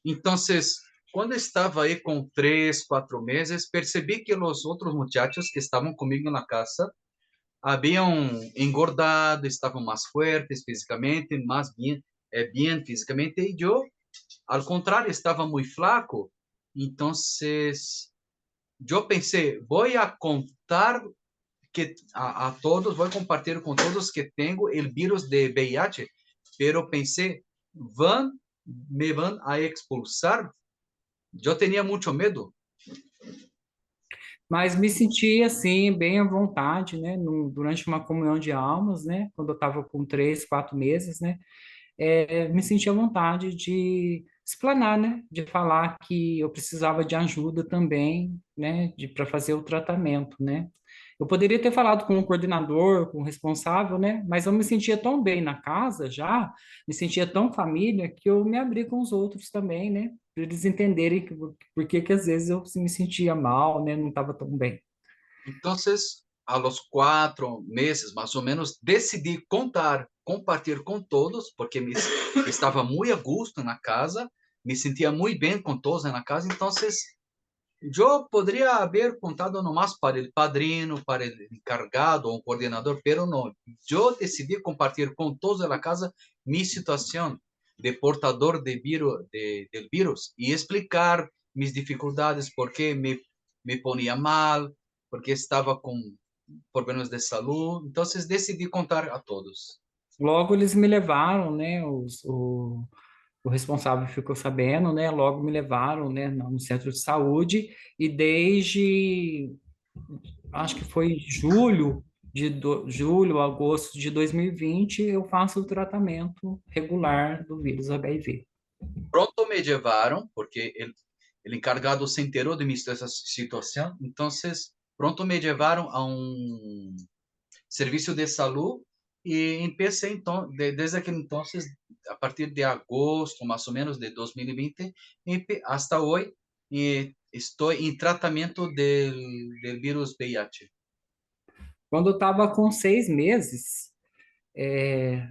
Entonces, cuando estaba ahí con 3, 4 meses, percibí que los otros muchachos que estaban conmigo en la casa habían engordado, estavam mais fuertes físicamente, mais bien físicamente, e eu, al contrário, estava muito flaco. Então, eu pensei, vou a contar que a todos, vou compartilhar com todos que tenho o vírus de VIH, pero pensei, me vão a expulsar. Eu tinha muito medo. Mas me senti assim, bem à vontade, né? Durante uma comunhão de almas, né? Quando eu estava com 3, 4 meses, né? Me senti à vontade de explanar, né? De falar que eu precisava de ajuda também, né? Para fazer o tratamento, né? Eu poderia ter falado com o coordenador, com o responsável, né? Mas eu me sentia tão bem na casa já, me sentia tão família que eu me abri com os outros também, né? Para eles entenderem por que que às vezes eu me sentia mal, né? Não estava tão bem. Então, a los 4 meses, mais ou menos, decidi contar, compartilhar com todos, porque estava muito a gusto na casa, me sentia muito bem com todos na casa. Então, eu poderia haver contado nomás para o padrino, para o encargado ou coordenador, pero não. Eu decidi compartilhar com todos na casa minha situação de portador del vírus e explicar mis dificuldades, por que me ponia mal, porque estava com problemas de saúde. Então, decidi contar a todos. Logo eles me levaram, né? O responsável ficou sabendo, né? Logo me levaram, né? No centro de saúde e desde acho que foi julho, agosto de 2020, eu faço o tratamento regular do vírus HIV. Pronto me levaram, porque o encargado se enterou de minha situação. Então, pronto me levaram a serviço de saúde e empecé então, desde aquele entonces, a partir de agosto, mais ou menos, de 2020, hasta hoy, estou em tratamento del vírus VIH. Quando eu estava com 6 meses,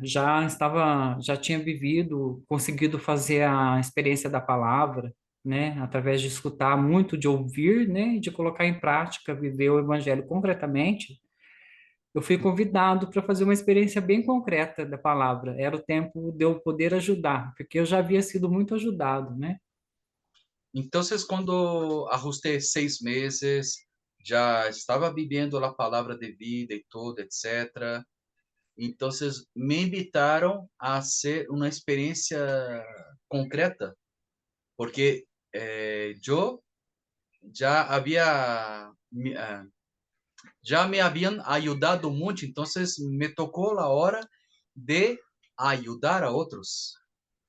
já tinha vivido, conseguido fazer a experiência da palavra, né, através de escutar muito, de ouvir, né, e de colocar em prática, viver o evangelho concretamente. Eu fui convidado para fazer uma experiência bem concreta da palavra. Era o tempo de eu poder ajudar, porque eu já havia sido muito ajudado, né? Então, quando ajustei 6 meses, já estava vivendo a palavra de vida e tudo, etc. Entonces me invitaron a hacer una experiencia concreta, porque yo ya había, ya me habían ayudado mucho, entonces me tocó la hora de ayudar a otros.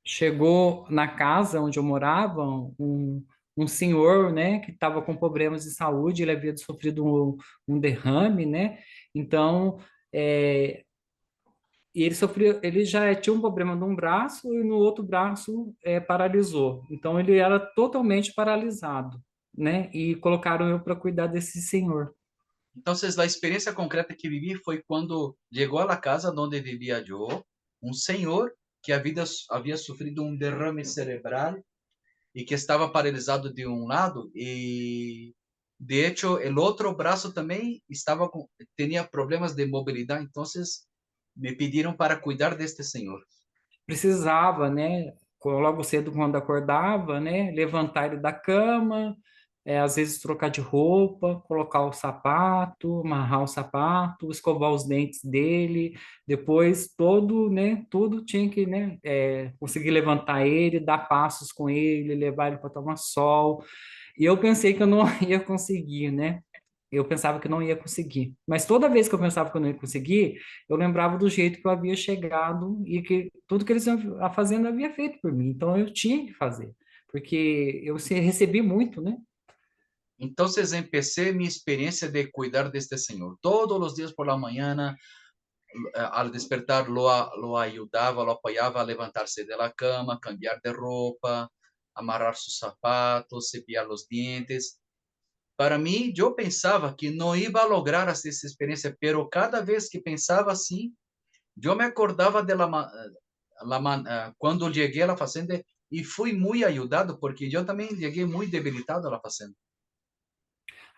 Chegou na casa onde eu morava um senhor, né, que estava com problemas de saúde, ele havia sofrido um derrame, né? Então, é, e ele sofreu, ele já tinha um problema num braço e no outro braço paralisou. Então, ele era totalmente paralisado, né? E colocaram eu para cuidar desse senhor. Entonces la experiencia concreta que viví fue cuando llegó a la casa donde vivía yo, un señor que había sufrido un derrame cerebral y que estaba paralizado de un lado y de hecho el otro brazo también tenía problemas de movilidad, entonces me pidieron para cuidar de este señor. Precisava, né, logo cedo quando acordava, né, levantar ele da cama, às vezes trocar de roupa, colocar o sapato, amarrar o sapato, escovar os dentes dele, depois todo, né, tudo tinha que, né, conseguir levantar ele, dar passos com ele, levar ele para tomar sol. E eu pensei que eu não ia conseguir, né? Eu pensava que não ia conseguir. Mas toda vez que eu pensava que eu não ia conseguir, eu lembrava do jeito que eu havia chegado e que tudo que eles iam fazendo eu havia feito por mim. Então eu tinha que fazer, porque eu recebi muito, né? Entonces empecé mi experiencia de cuidar de este señor. Todos los días por la mañana, al despertar, lo ayudaba, lo apoyaba a levantarse de la cama, cambiar de ropa, amarrar sus zapatos, cepillar los dientes. Para mí, yo pensaba que no iba a lograr hacer esa experiencia, pero cada vez que pensaba así, yo me acordaba de cuando llegué a la fazenda y fui muy ayudado, porque yo también llegué muy debilitado a la fazenda.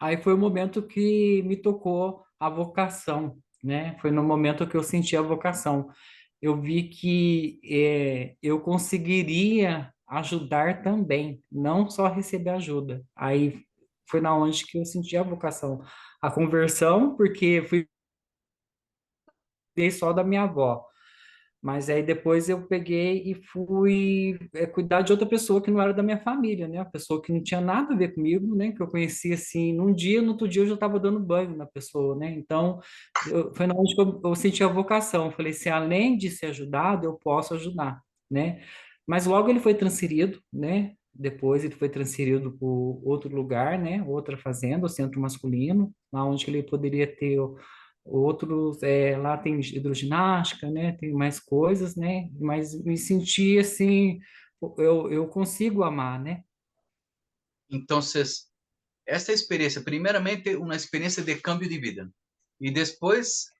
Aí foi o momento que me tocou a vocação, né? Foi no momento que eu senti a vocação. Eu vi que eu conseguiria ajudar também, não só receber ajuda. Aí foi na onde que eu senti a vocação. A conversão, porque fui só da minha avó. Mas aí depois eu peguei e fui cuidar de outra pessoa que não era da minha família, né? Uma pessoa que não tinha nada a ver comigo, né? Que eu conhecia assim num dia, no outro dia eu já estava dando banho na pessoa, né? Então foi na onde que eu senti a vocação. Eu falei, se além de ser ajudado, eu posso ajudar, né? Mas logo ele foi transferido, né? Depois ele foi transferido para outro lugar, né? Outra fazenda, o centro masculino, lá onde ele poderia ter outros, lá tem hidroginástica, né? Tem mais coisas, né? Mas me senti assim, eu consigo amar, né? Entonces, esta experiencia, primeramente, una experiencia de cambio de vida. Y después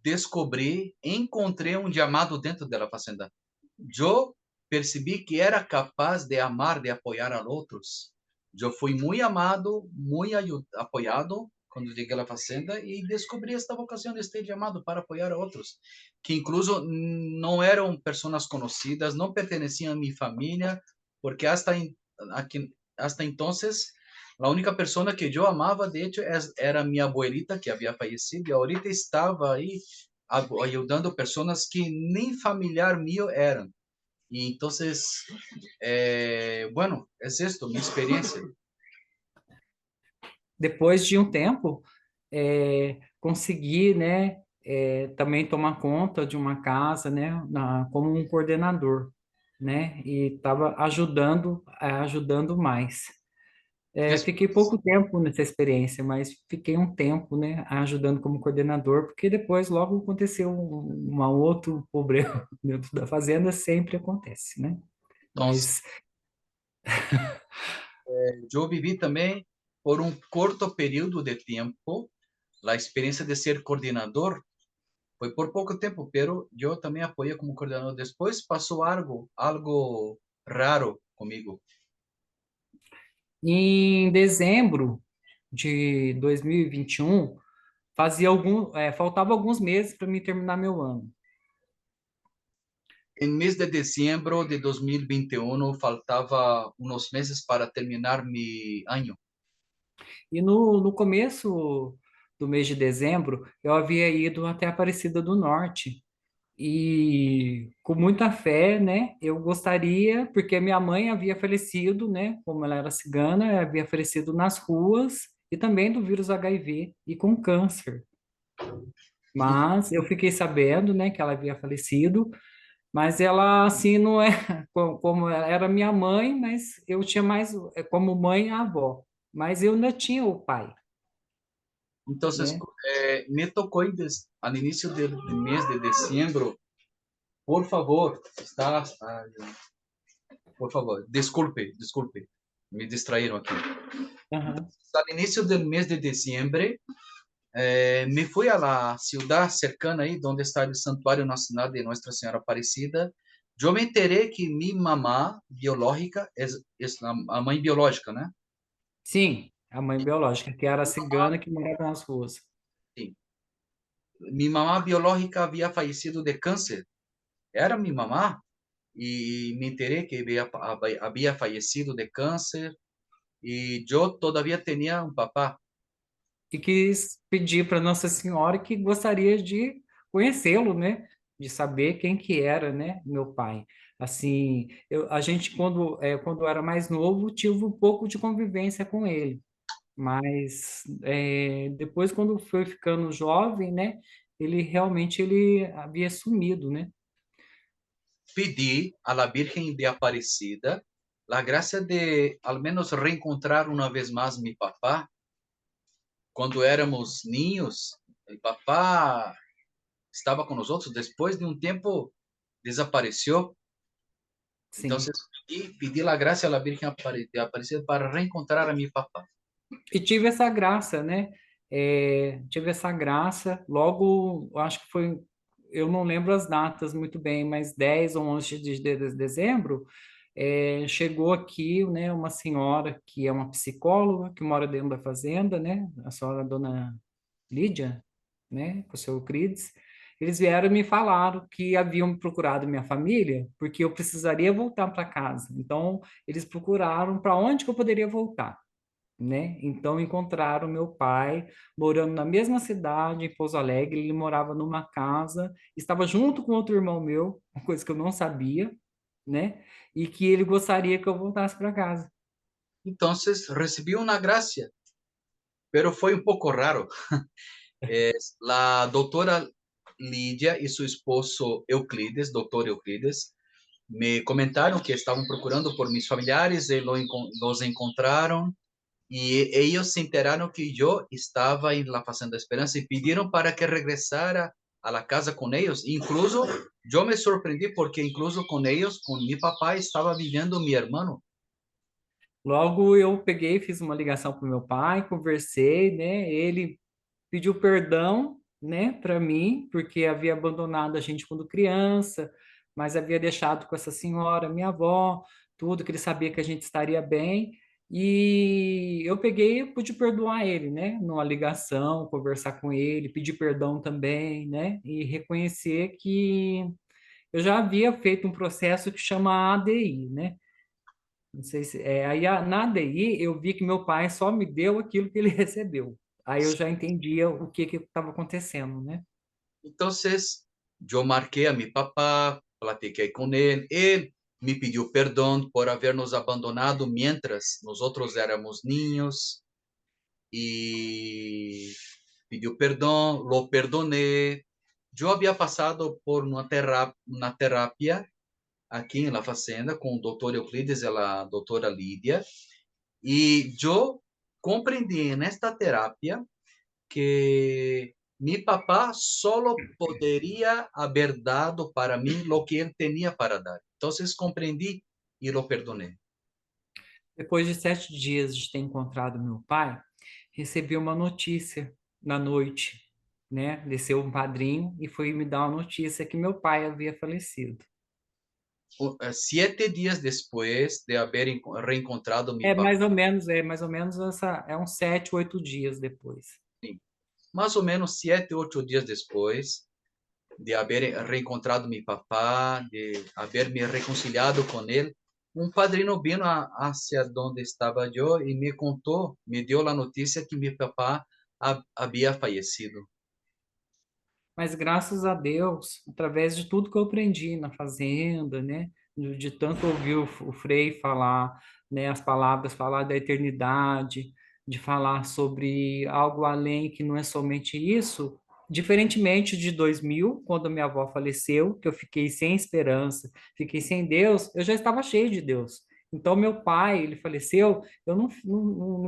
descobri, encontrei um llamado dentro da fazenda. Eu percebi que era capaz de amar, de apoiar a outros. Eu fui muito amado, muito apoiado quando cheguei à fazenda e descobri esta vocação, este chamado para apoiar a outros, que incluso não eram pessoas conhecidas, não pertenciam a minha família, porque hasta entonces a única pessoa que eu amava, de hecho, era minha abuelita, que havia falecido, e ahorita estava aí ajudando pessoas que nem familiar mío eram. E então, bueno, é esto, minha experiência. Depois de um tempo, consegui, né, também tomar conta de uma casa, né, como um coordenador, né? E estava ajudando mais. Des- Fiquei pouco tempo nessa experiência, mas fiquei um tempo, né, ajudando como coordenador, porque depois logo aconteceu outro problema dentro da fazenda, sempre acontece, né? Então, Mas eu vivi também por um curto período de tempo a experiência de ser coordenador. Foi por pouco tempo, pero eu também apoiei como coordenador. Depois passou algo raro comigo. em dezembro de 2021, faltava alguns meses para me terminar meu ano. Em mês de dezembro de 2021, faltava uns meses para terminar meu ano. E no começo do mês de dezembro, eu havia ido até Aparecida do Norte. E com muita fé, né, eu gostaria, porque minha mãe havia falecido, né, como ela era cigana, havia falecido nas ruas e também do vírus HIV e com câncer. Mas eu fiquei sabendo, né, que ela havia falecido, mas ela, assim, não é como ela era minha mãe, mas eu tinha mais como mãe a avó, mas eu ainda tinha o pai, Entonces, né? me tocó al inicio del mes de diciembre. Por favor, por favor, disculpe, me distraíram aqui. Aham. Al inicio del mes de diciembre, me fui a la ciudad cercana ahí, donde está el Santuario Nacional de Nuestra Señora Aparecida. Eu me enterei que minha mamá biológica é a mãe biológica, né? Sim, a mãe biológica, que era cigana que morava nas ruas. Sim. Minha mamá biológica havia falecido de câncer. Era minha mamá e me enterei que havia falecido de câncer e eu todavia tinha um papá. E quis pedir para Nossa Senhora que gostaria de conhecê-lo, né? De saber quem que era, né? Meu pai. Assim, a gente quando eu era mais novo tive um pouco de convivência com ele, mas depois quando foi ficando jovem, né? Ele havia sumido, né? Pedi a la Virgen de Aparecida la gracia de al menos reencontrar una vez más mi papá. Quando éramos niños, o papá estava com nós outros, depois de um tempo desapareceu. Então, Sim. pedi a graça à Virgem Aparecida para reencontrar a meu papá. E tive essa graça, né? Tive essa graça, logo, acho que foi, eu não lembro as datas muito bem, mas 10 ou 11 de dezembro, chegou aqui, né, uma senhora que é uma psicóloga, que mora dentro da fazenda, né? A senhora Dona Lídia, né, com o seu Euclides. Eles vieram e me falaram que haviam procurado minha família, porque eu precisaria voltar para casa. Então, eles procuraram para onde que eu poderia voltar, né? Então encontraram meu pai morando na mesma cidade, em Pouso Alegre. Ele morava numa casa, estava junto com outro irmão meu, uma coisa que eu não sabia, né? E que ele gostaria que eu voltasse para casa. Então, recebi uma graça, pero foi um pouco raro. A doutora Lídia e seu esposo Euclides, doutor Euclides, me comentaram que estavam procurando por mis familiares e los encontraram. E eles se enteraram que eu estava em La Fazenda Esperança e pediram para que regressara a la casa com eles. Incluso eu me surpreendi porque incluso com eles, com meu papai, estava vivendo meu irmão. Logo eu peguei, fiz uma ligação para o meu pai, conversei, né? Ele pediu perdão, né, para mim, porque havia abandonado a gente quando criança, mas havia deixado com essa senhora, minha avó, tudo, que ele sabia que a gente estaria bem. E eu peguei e pude perdoar ele, né, numa ligação, conversar com ele, pedir perdão também, né, e reconhecer que eu já havia feito um processo que chama ADI, né? Não sei se na ADI eu vi que meu pai só me deu aquilo que ele recebeu. Aí eu já entendia o que estava acontecendo, né? Então, eu marquei a meu papá, platiquei com ele me pediu perdão por haver nos abandonado mientras nós outros éramos niños e pediu perdão, lo perdoné. Eu havia passado por uma terapia aqui na fazenda com o doutor Euclides e a doutora Lídia, e eu compreendi nesta terapia que mi papá solo poderia haber dado para mim lo que ele tinha para dar. Então, compreendi e lo perdoné. Depois de 7 dias de ter encontrado meu pai, recebi uma notícia na noite, né? Desceu um padrinho e foi me dar uma notícia que meu pai havia falecido. 7 dias depois de haver reencontrado mi papá, É mais ou menos uns 7, 8 dias depois. mais ou menos 7, 8 dias depois de haver reencontrado meu papá, de haver me reconciliado com ele, um padrinho vino hacia onde estava eu e me contou, me deu a notícia que meu papá había fallecido. Mas graças a Deus, através de tudo que eu aprendi na fazenda, né, de tanto ouvir o Frei falar, né, as palavras, falar da eternidade, de falar sobre algo além que não é somente isso, diferentemente de 2000, quando minha avó faleceu, que eu fiquei sem esperança, fiquei sem Deus, eu já estava cheio de Deus. Então, meu pai, ele faleceu, eu não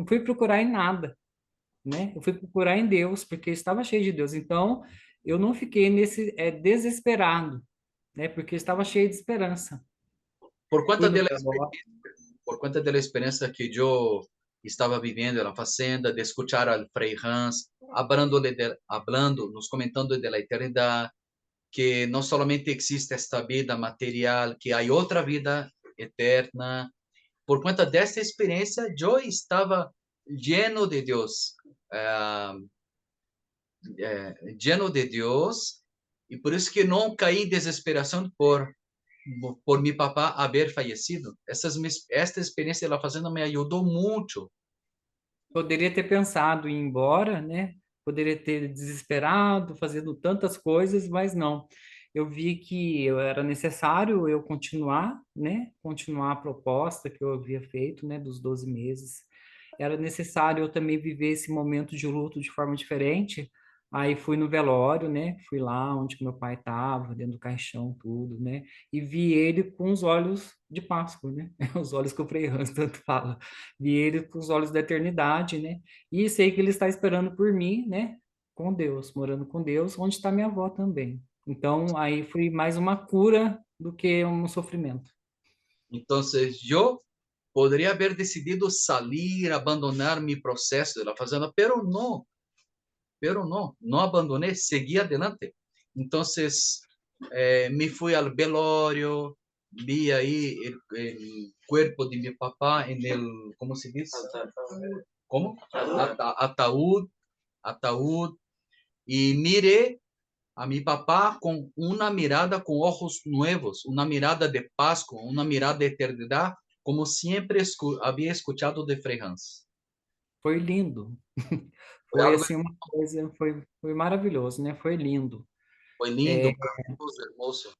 fui procurar em nada, né? Eu fui procurar em Deus, porque eu estava cheio de Deus. Então, eu não fiquei nesse desesperado, né? Porque eu estava cheio de esperança. Por Fui cuenta no de la, velório. por cuenta de la experiencia que yo estaba viviendo en la fazenda, de escuchar al Frei Hans hablando, nos comentando de la eternidad, que no solamente existe esta vida material, que hay otra vida eterna. Por cuenta de esta experiencia, yo estaba lleno de Dios, uh, lleno de Dios, y por eso que no caí en desesperación por mi papá haber fallecido. Esta experiência da fazenda me ajudou muito. Poderia ter pensado em ir embora, né? Poderia ter desesperado, fazendo tantas coisas, mas não. Eu vi que era necessário eu continuar, né? Continuar a proposta que eu havia feito, né? Dos 12 meses. Era necessário eu também viver esse momento de luto de forma diferente. Aí fui no velório, né? Fui lá onde que meu pai estava, dentro do caixão, tudo, né? E vi ele com os olhos de Páscoa, né? Os olhos que o Frei Hans tanto fala. Vi ele com os olhos da eternidade, né? E sei que ele está esperando por mim, né? Com Deus, morando com Deus, onde está minha avó também. Então, aí foi mais uma cura do que um sofrimento. Então, eu poderia haver decidido sair, abandonar meu processo da fazenda, pero não abandonei, segui adelante. Então, me fui ao velório, vi aí o corpo de meu papá em el, como se diz? Como? Ataúd, e mirei a mi papá con una mirada con ojos nuevos, una mirada de Pascua, una mirada de eternidad, como siempre había escuchado de Frei Hans. Foi lindo. Foi Foi algo, assim uma coisa, foi maravilhoso, né? Foi lindo. foi lindo, maravilhoso, hermoso.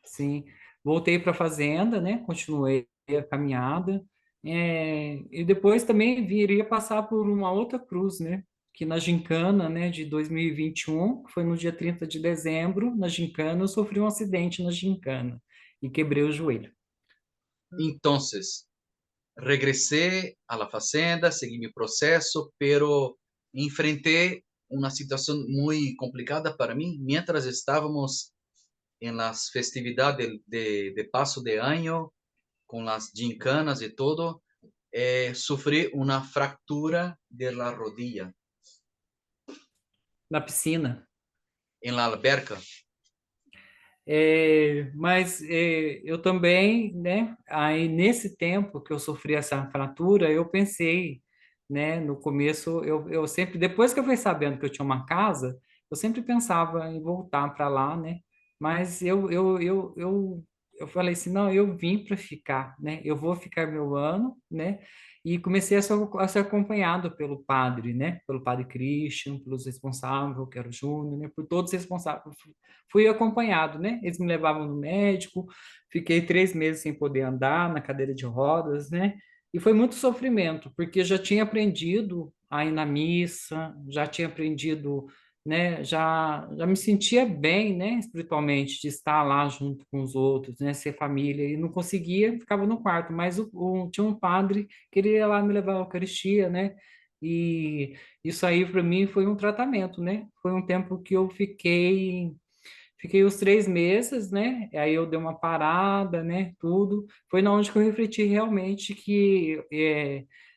Sim, voltei para a fazenda, né? Continuei a caminhada. E depois também viria passar por uma outra cruz, né? Que na gincana, né, de 2021, que foi no dia 30 de dezembro, na gincana, eu sofri um acidente na gincana e quebrei o joelho. Entonces, regresé a la fazenda, seguí mi proceso, pero enfrenté una situación muy complicada para mí mientras estábamos en las festividades de paso de año, con las gincanas y todo. Sofri uma fractura de la rodilla Na piscina. em la alberca. Eu também, né? Aí nesse tempo que eu sofri essa fratura, eu pensei, né? No começo, eu sempre, depois que eu fui sabendo que eu tinha uma casa, eu sempre pensava em voltar para lá, né? Mas eu falei assim, não, eu vim para ficar, né? Eu vou ficar meu ano, né? E comecei a ser acompanhado pelo padre, né? Pelo padre Christian, pelos responsáveis, que era o Júnior, né? Por todos os responsáveis. Fui acompanhado, né? Eles me levavam no médico, fiquei 3 meses sem poder andar na cadeira de rodas, né? E foi muito sofrimento, porque eu já tinha aprendido a ir na missa, já tinha aprendido, né? Já me sentia bem, né? Espiritualmente, de estar lá junto com os outros, né? Ser família, e não conseguia, ficava no quarto, mas tinha um padre que ele ia lá me levar à Eucaristia, né? E isso aí para mim foi um tratamento, né? Foi um tempo que eu fiquei os 3 meses, né? Aí eu dei uma parada, né? Tudo. Foi na onde que eu refleti realmente que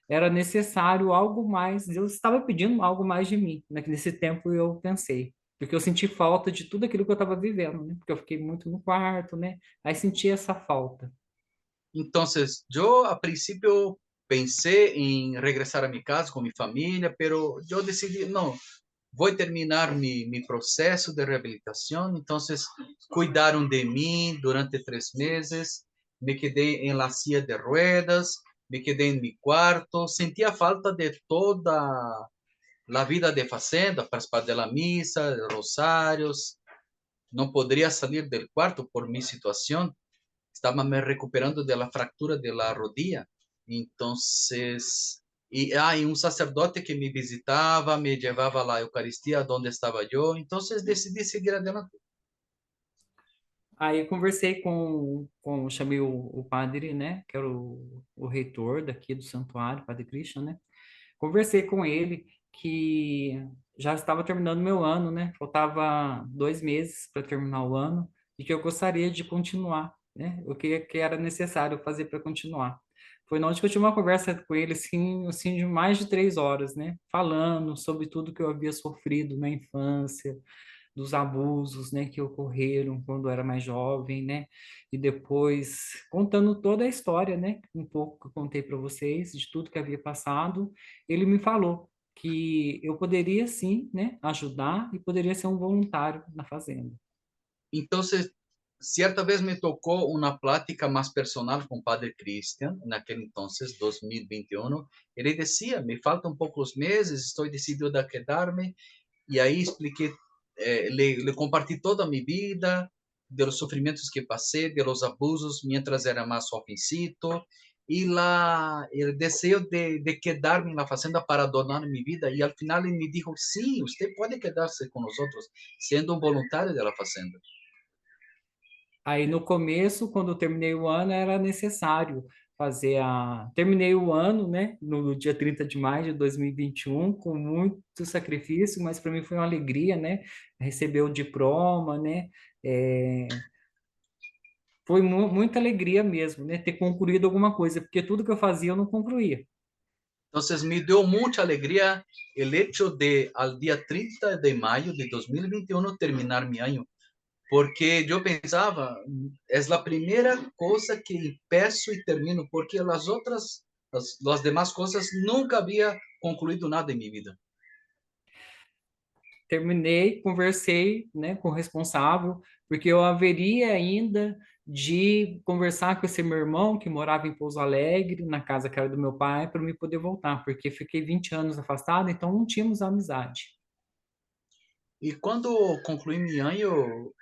era necessário algo mais. Deus estava pedindo algo mais de mim. Né? Nesse tempo eu pensei. Porque eu senti falta de tudo aquilo que eu estava vivendo, né? Porque eu fiquei muito no quarto, né? Aí senti essa falta. Então, eu a princípio pensei em regressar a minha casa com minha família, pero eu decidi, não, vou terminar mi processo de reabilitação. Então, cuidaram de mim durante 3 meses, me quedei em la silla de ruedas, me quedei em mi quarto, sentia falta de toda la vida de fazenda, participar de la misa, rosarios. No podría salir del cuarto por mi situación. Estaba me recuperando de la fractura de la rodilla. Entonces, y un sacerdote que me visitaba, me llevaba a la Eucaristía donde estaba yo. Entonces decidí seguir adelante. Aí eu conversei chamei o padre, né, que era o reitor daqui do santuário, Padre Christian, né? Conversei com ele que já estava terminando meu ano, né? Faltava 2 meses para terminar o ano e que eu gostaria de continuar, né? O que era necessário fazer para continuar. Foi na onde que eu tive uma conversa com ele, assim, de mais de 3 horas, né? Falando sobre tudo que eu havia sofrido na infância, dos abusos, né, que ocorreram quando eu era mais jovem, né, e depois contando toda a história, né, um pouco que eu contei para vocês de tudo que havia passado, ele me falou que eu poderia sim, né, ajudar e poderia ser um voluntário na fazenda. Entonces, cierta vez me tocó una plática más personal con Padre Cristian, en aquel entonces, 2021. Él decía, me faltan pocos meses, estoy decidido a quedarme. Y ahí expliqué, le compartí toda mi vida, de los sufrimientos que pasé, de los abusos mientras era más jovencito, y el deseo de quedarme en la fazenda para donar mi vida. Y al final él me dijo, sí, usted puede quedarse con nosotros, siendo un voluntario de la fazenda. Aí no começo, quando eu terminei o ano, era necessário terminei o ano, né, no dia 30 de maio de 2021, com muito sacrifício, mas para mim foi uma alegria, né, receber o diploma, né, é, foi muita alegria mesmo, né, ter concluído alguma coisa, porque tudo que eu fazia eu não concluía. Entonces me dio mucha alegría el hecho de al día 30 de mayo de 2021 terminar mi año, porque yo pensaba, es la primera cosa que empiezo y termino, porque las otras, las demás cosas nunca había concluido nada en mi vida. Terminei, conversei, né, com o responsável, porque eu haveria ainda de conversar com esse meu irmão que morava em Pouso Alegre, na casa que era do meu pai, para me poder voltar, porque fiquei 20 anos afastado, então não tínhamos amizade. Y cuando concluí mi año,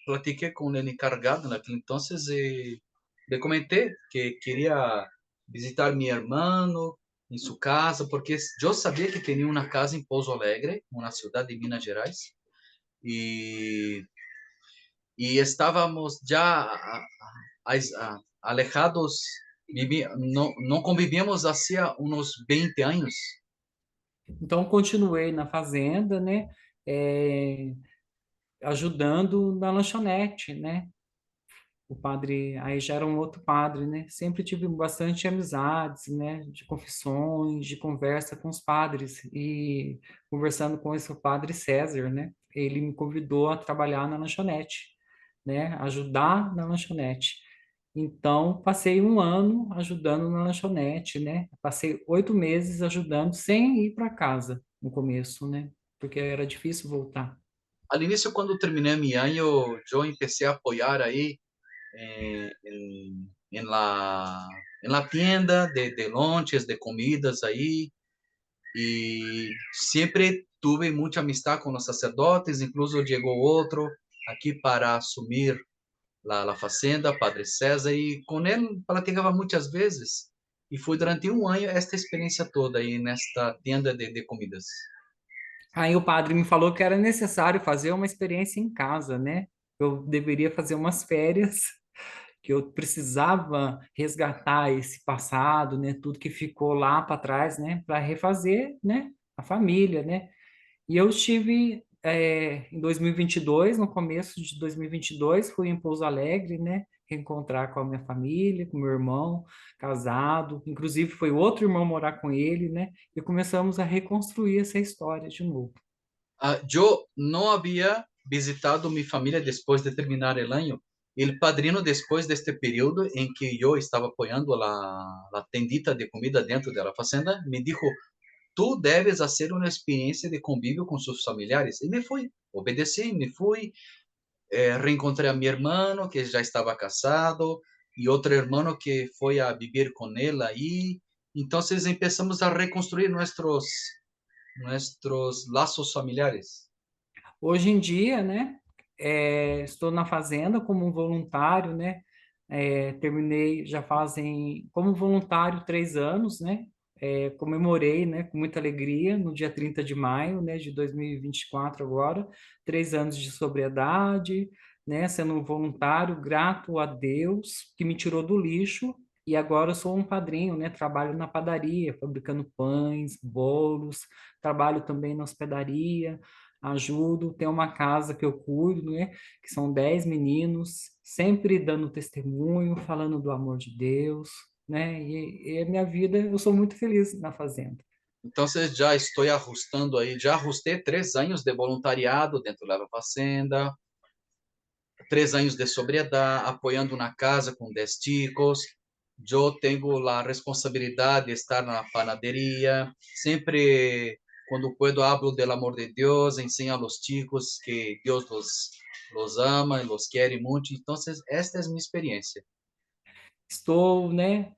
platiqué con el encargado en aquel entonces, le comenté que quería visitar a mi hermano en su casa, porque yo sabía que tenía una casa en Pouso Alegre, una ciudad de Minas Gerais, y, y estábamos ya alejados, no convivíamos hacía unos 20 años. Então continuei na fazenda, né, ajudando na lanchonete, né, o padre, aí já era um outro padre, né? Sempre tive bastante amizades, né? De confissões, de conversa com os padres. E conversando com esse padre César, né? Ele me convidou a trabalhar na lanchonete, né? Ajudar na lanchonete. Então, passei um ano ajudando na lanchonete, né? Passei 8 meses ajudando sem ir para casa no começo, né? Porque era difícil voltar. Al inicio, cuando terminé mi año, yo empecé a apoyar ahí en la tienda de lonches, de comidas ahí, y siempre tuve mucha amistad con los sacerdotes, incluso llegó otro aquí para asumir la fazenda, Padre César, y con él platicaba muchas veces. Y fue durante un año esta experiencia toda ahí en esta tienda de comidas. Aí o padre me falou que era necessário fazer uma experiência em casa, né? Eu deveria fazer umas férias, que eu precisava resgatar esse passado, né? Tudo que ficou lá para trás, né? Para refazer, né? A família, né? E eu estive em 2022, no começo de 2022, fui em Pouso Alegre, né? Reencontrar com a minha família, com meu irmão, casado. Inclusive, foi outro irmão morar com ele, né? E começamos a reconstruir essa história de novo. Yo no había visitado mi familia después de terminar el año. El padrino, después de este periodo en que yo estaba apoyando la tendita de comida dentro de la fazenda, me dijo, tú debes hacer una experiencia de convivio con sus familiares. Y me fui, obedecí, me fui, reencontré a mi hermano que ya estaba casado y otro hermano que fue a vivir con él ahí. Entonces empezamos a reconstruir nuestros lazos familiares. Hoje em dia, né, estou na fazenda como um voluntário, né, terminei, já fazem, como voluntário, 3 anos, né, comemorei, né, com muita alegria, no dia 30 de maio, né, de 2024 agora, 3 anos de sobriedade, né, sendo um voluntário, grato a Deus, que me tirou do lixo, e agora eu sou um padrinho, né, trabalho na padaria, fabricando pães, bolos, trabalho também na hospedaria, ajudo, tem uma casa que eu cuido, né? Que são 10 meninos, sempre dando testemunho, falando do amor de Deus, né? E a minha vida, eu sou muito feliz na fazenda. Então, já estou ajustando aí, já ajustei 3 anos de voluntariado dentro da fazenda, 3 anos de sobriedade, apoiando na casa com 10 chicos. Eu tenho a responsabilidade de estar na panaderia. Sempre, quando puedo, hablo do amor de Deus, ensino a los chicos que Deus los ama e los quer muito. Então, esta é a minha experiência. Estou, né,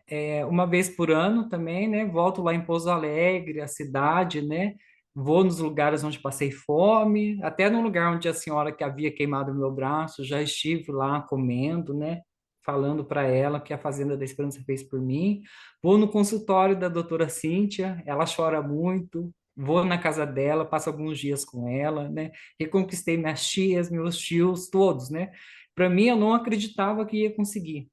uma vez por ano também, né, volto lá em Pouso Alegre, a cidade, né, vou nos lugares onde passei fome, até no lugar onde a senhora que havia queimado o meu braço, já estive lá comendo, né, falando para ela que a Fazenda da Esperança fez por mim. Vou no consultório da doutora Cíntia, ela chora muito, vou na casa dela, passo alguns dias com ela, né, reconquistei minhas tias, meus tios, todos, né. Para mim, eu não acreditava que ia conseguir,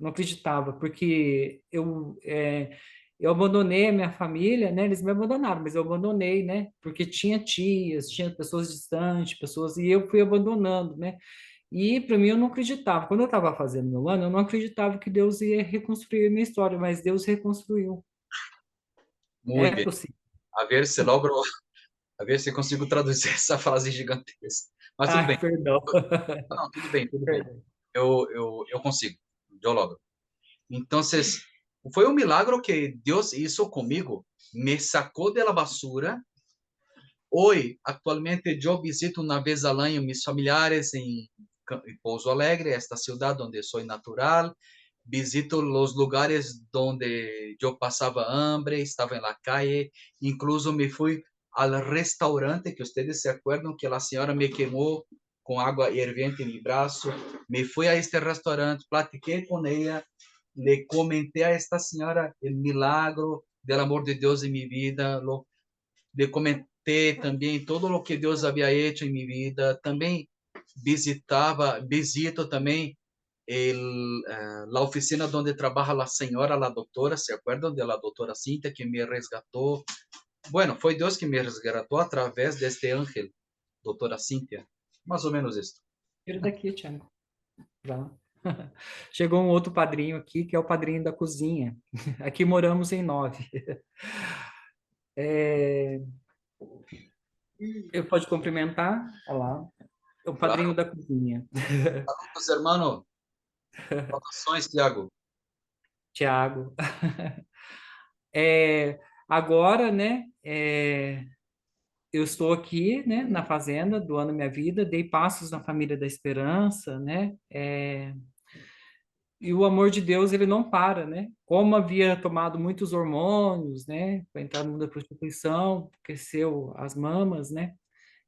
não acreditava, porque eu abandonei a minha família, né? Eles me abandonaram, mas eu abandonei, né? Porque tinha tias, tinha pessoas distantes, pessoas, e eu fui abandonando, né? E para mim eu não acreditava. Quando eu estava fazendo meu ano, eu não acreditava que Deus ia reconstruir a minha história, mas Deus reconstruiu. É Muito bem. possível. A ver se logro, a ver se consigo traduzir essa frase gigantesca. Mas tudo bem. Ai, perdão. Não, tudo bem, tudo bem. Perdão. Eu consigo. Eu logro. Então, foi um milagre que Deus hizo comigo. Me sacou da basura. Hoje, atualmente, eu visito uma vez ao ano meus familiares em Pouso Alegre, esta cidade onde sou natural. Visito os lugares onde eu passava hambre, estava na calle. Incluso me fui ao restaurante que vocês se acordam que a senhora me queimou com água hirviente em meu braço. Me fui a este restaurante, platiquei com ela, le comenté a esta senhora o milagro do amor de Deus em minha vida, le comenté também todo o que Deus havia feito em minha vida. Também visito também la oficina donde trabaja la señora, la doctora, ¿se acuerdan de la doctora Cintia que me resgató? Bueno, fue Dios que me resgató a través de este ángel, doctora Cintia. Más o menos esto. Tira daqui, Thiago. Pra- Chegou um outro padrinho aqui, que é o padrinho da cozinha. Aqui moramos em 9. É, eu pode cumprimentar? Olá. É o padrinho Claro, da cozinha. meus hermanos, saudações, Tiago. Tiago. É, agora, né, eu estou aqui, né, na fazenda, doando minha vida, dei passos na família da esperança, né, e o amor de Deus, ele não para, né? Como havia tomado muitos hormônios, né, para entrar no mundo da prostituição, cresceu as mamas, né,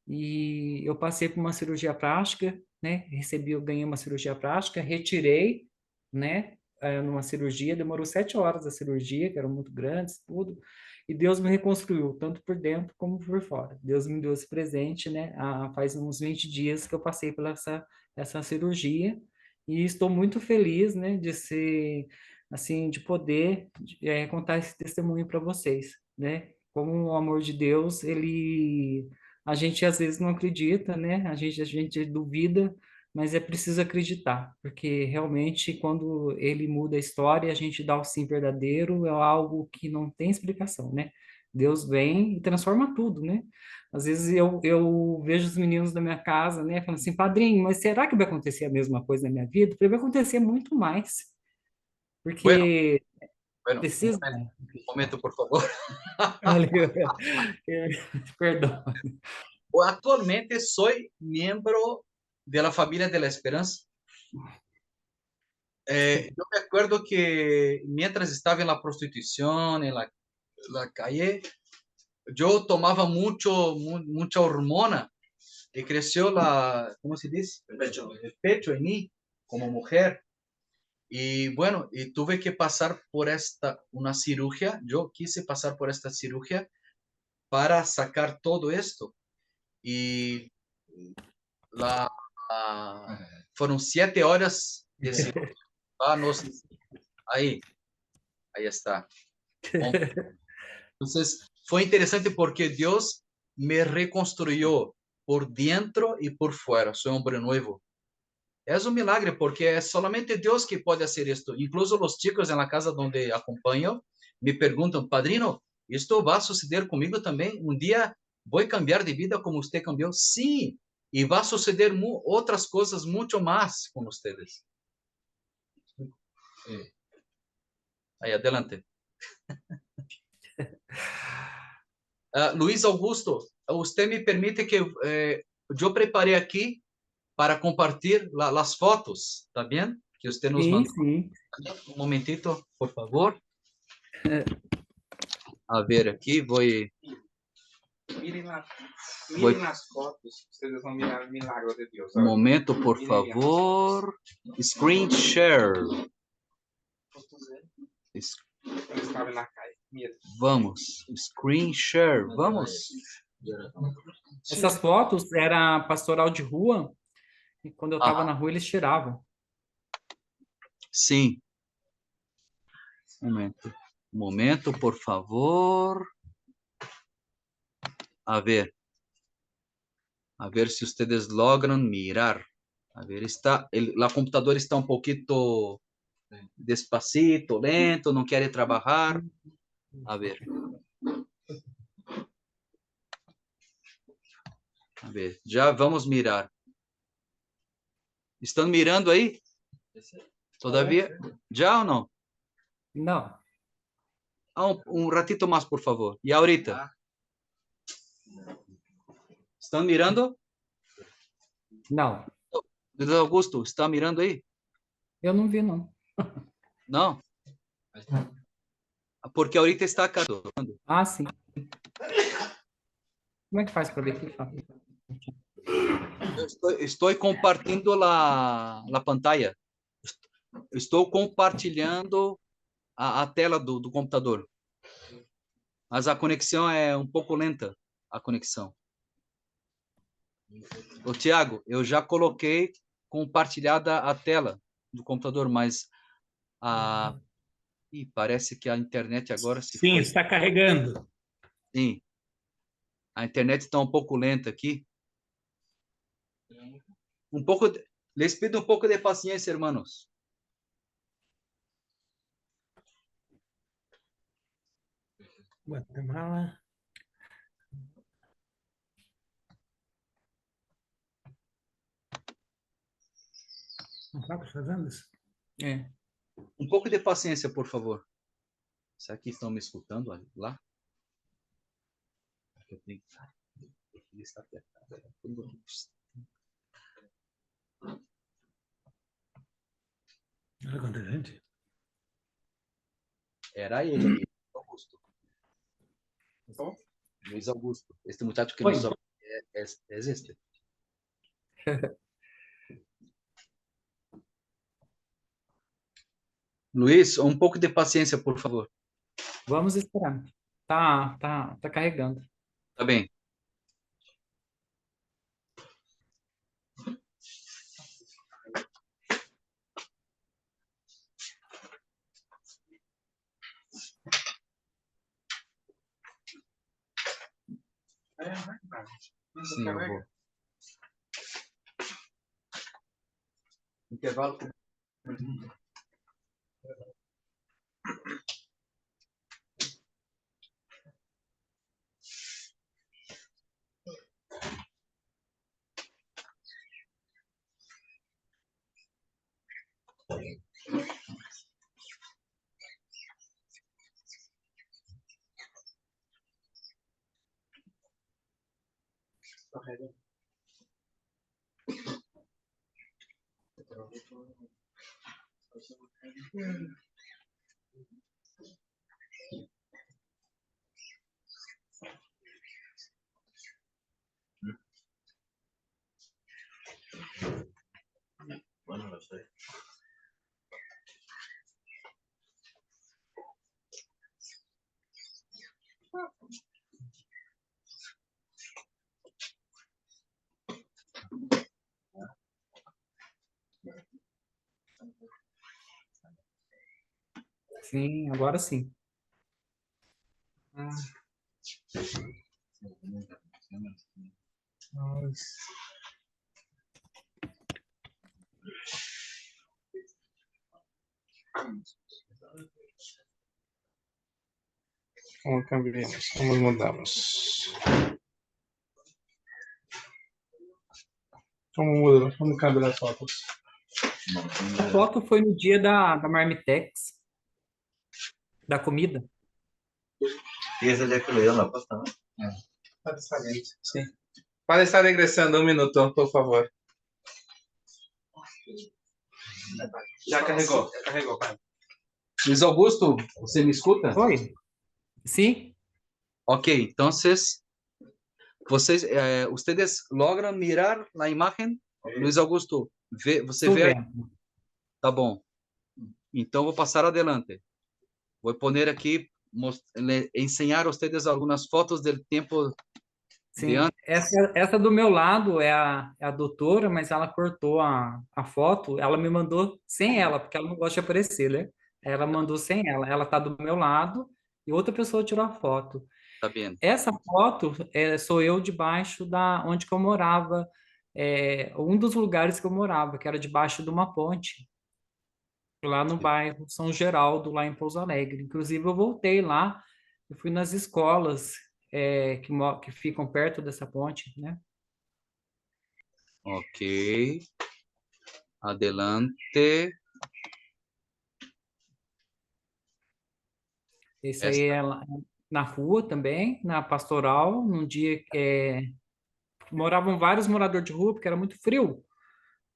e eu passei por uma cirurgia plástica, né? Eu ganhei uma cirurgia plástica, retirei, né? Numa cirurgia, demorou 7 horas a cirurgia, que eram muito grandes, tudo. E Deus me reconstruiu, tanto por dentro como por fora. Deus me deu esse presente, né? Faz uns 20 dias que eu passei por essa cirurgia e estou muito feliz, né? De ser, assim, de poder contar esse testemunho para vocês, né? Como o amor de Deus, ele a gente às vezes não acredita, né? A gente duvida, mas é preciso acreditar, porque realmente quando ele muda a história, a gente dá o sim verdadeiro, é algo que não tem explicação, né? Deus vem e transforma tudo, né? Às vezes eu vejo os meninos da minha casa, né, falando assim, padrinho, mas será que vai acontecer a mesma coisa na minha vida? Eu falei, vai acontecer muito mais, Bueno, porque bueno, precisa. un momento, por favor. Perdão. Actualmente soy miembro de la familia de la Esperanza. Yo me acuerdo que mientras estaba en la prostitución, en la calle, yo tomaba mucha hormona y creció ¿cómo se dice? El pecho en mí como mujer. Y bueno, y tuve que pasar por una cirugía. Yo quise pasar por esta cirugía para sacar todo esto. Y la, fueron 7 horas de cirugía. Ah, no sé. Ahí está. Entonces, fue interesante porque Dios me reconstruyó por dentro y por fuera. Soy hombre nuevo. Es un milagre porque es solamente Dios que puede hacer esto. Incluso los chicos en la casa donde acompaño me preguntan, padrino, ¿esto va a suceder conmigo también? Un día voy a cambiar de vida como usted cambió. Sí, y va a suceder otras cosas mucho más con ustedes. Ahí, adelante. Luis Augusto, usted me permite que yo prepare aquí para compartir las fotos, ¿está bien? Que usted nos Sim, mandó. sim. Un momentito, por favor. A ver, aqui vou. Miren, Voy. miren las fotos, ustedes van a mirar el milagro de Dios. Um momento, por favor. Screen share. Es- Él estaba en la calle. Miren. Vamos. Screen share. Vamos. Essas fotos era pastoral de rua, e quando eu estava Ah, na rua eles tiravam. sim. Um momento, por favor. A ver. A ver se ustedes logran mirar. A ver, la computadora está un poquito despacito, lento, no quiere trabajar. A ver. A ver, já vamos mirar. Estão mirando aí? Todavia? Já ou não? Não, Um ratito mais, por favor. E ahorita? Estão mirando? não. Luiz Augusto, está mirando aí? Eu não vi, não. Não? Porque ahorita está carregando. Ah, sim. Como é que faz para ver aqui, Fábio? Estou compartilhando a pantalla. Estou compartilhando a tela do computador. Mas a conexão é um pouco lenta, a conexão. Ô, Tiago, eu já coloquei compartilhada a tela do computador, mas parece que a internet agora se Sim, foi. está carregando. Sim. A internet está um pouco lenta aqui. Les pido um pouco de paciência, hermanos. Guatemala. Não está fazendo isso? É. Um pouco de paciência, por favor. Será que estão me escutando lá? Eu tenho que estar apertado. Olha quanta gente. Era ele, Luiz Augusto. Luiz Augusto. Este muchacho que Oi. nos es este. Luiz, um pouco de paciência, por favor. Vamos esperar. Tá carregando. Tá bem. Sim, eu vou. Intervalo. Sim, agora sim. Como cambiamos, como mudamos. Como muda, como cambia as fotos? A foto foi no dia da Marmitex, da comida. Y ese día que le dieron la pasta, ¿no? Está saliente, sim. Para estar regressando um minuto, por favor. Já carregou, pai. Luiz Augusto, você me escuta? Oi? Sim? Ok, entonces, ustedes logran mirar la imagen? Luiz Augusto, você Estou vê aí? vendo. Tá bom. Então, vou passar adelante. Vou poner aqui, enseñar a ustedes algunas fotos del tiempo de Sim, antes. essa do meu lado é a doutora, mas ela cortou a foto, ela me mandou sem ela, porque ela não gosta de aparecer, né? Ela mandou sem ela. Ela tá do meu lado e outra pessoa tirou a foto. Tá bem. Essa foto sou eu debaixo da onde que eu morava, um dos lugares que eu morava, que era debaixo de uma ponte, lá no bairro São Geraldo, lá em Pouso Alegre. Inclusive, eu voltei lá, eu fui nas escolas que ficam perto dessa ponte, né? Ok. Adelante. Esse aí é lá na rua também, na Pastoral, num dia moravam vários moradores de rua, porque era muito frio,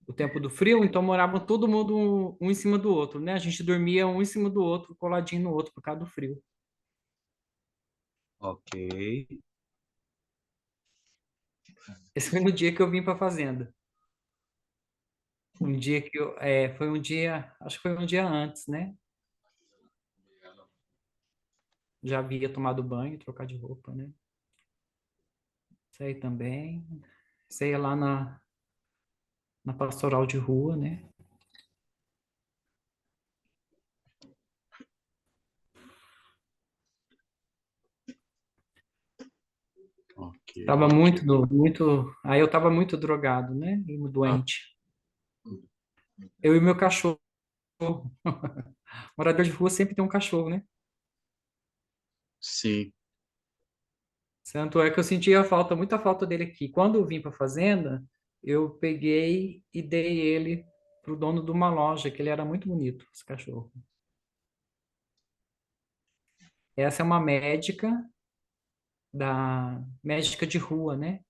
o tempo do frio, então moravam todo mundo um em cima do outro, né? A gente dormia um em cima do outro, coladinho no outro, por causa do frio. Ok. Esse foi no dia que eu vim para a fazenda. Um dia que foi um dia, acho que foi um dia antes, né? Já havia tomado banho, trocar de roupa, né? Isso aí também. Isso aí é lá na pastoral de rua, né? Ok. Tava muito. Aí eu tava muito drogado, né? E doente. Eu e meu cachorro. Morador de rua sempre tem um cachorro, né? Sim. Tanto é que eu sentia falta, muita falta dele aqui. Quando eu vim para a fazenda, eu peguei e dei ele pro dono de uma loja, que ele era muito bonito, esse cachorro. Essa é uma médica de rua, né?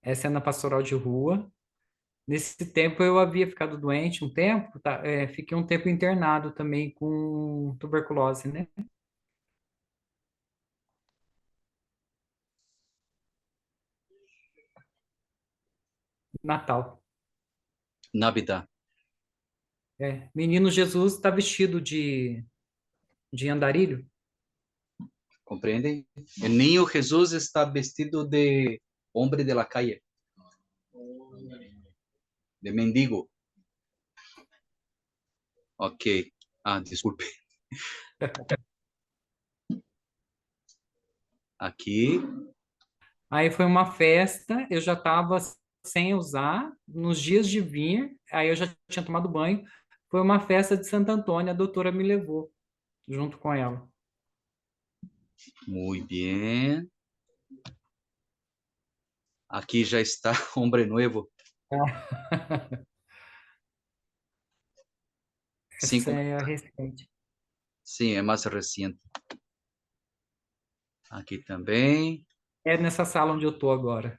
Essa é na pastoral de rua. Nesse tempo eu havia ficado doente um tempo, tá? Fiquei um tempo internado também com tuberculose, né? Natal. Navidad. Menino Jesus está vestido de andarilho. ¿Comprenden? El niño Jesús está vestido de hombre de la calle, de mendigo. Ok. Ah, desculpe. Aqui. Aí foi uma festa, eu já estava sem usar, nos dias de vir, aí eu já tinha tomado banho. Foi uma festa de Santo Antônio, a doutora me levou junto com ela. Muy bien. Aqui já está hombre nuevo. Sim, Essa é a recente. sim, é mais recente. Aqui também. É nessa sala onde eu estou agora,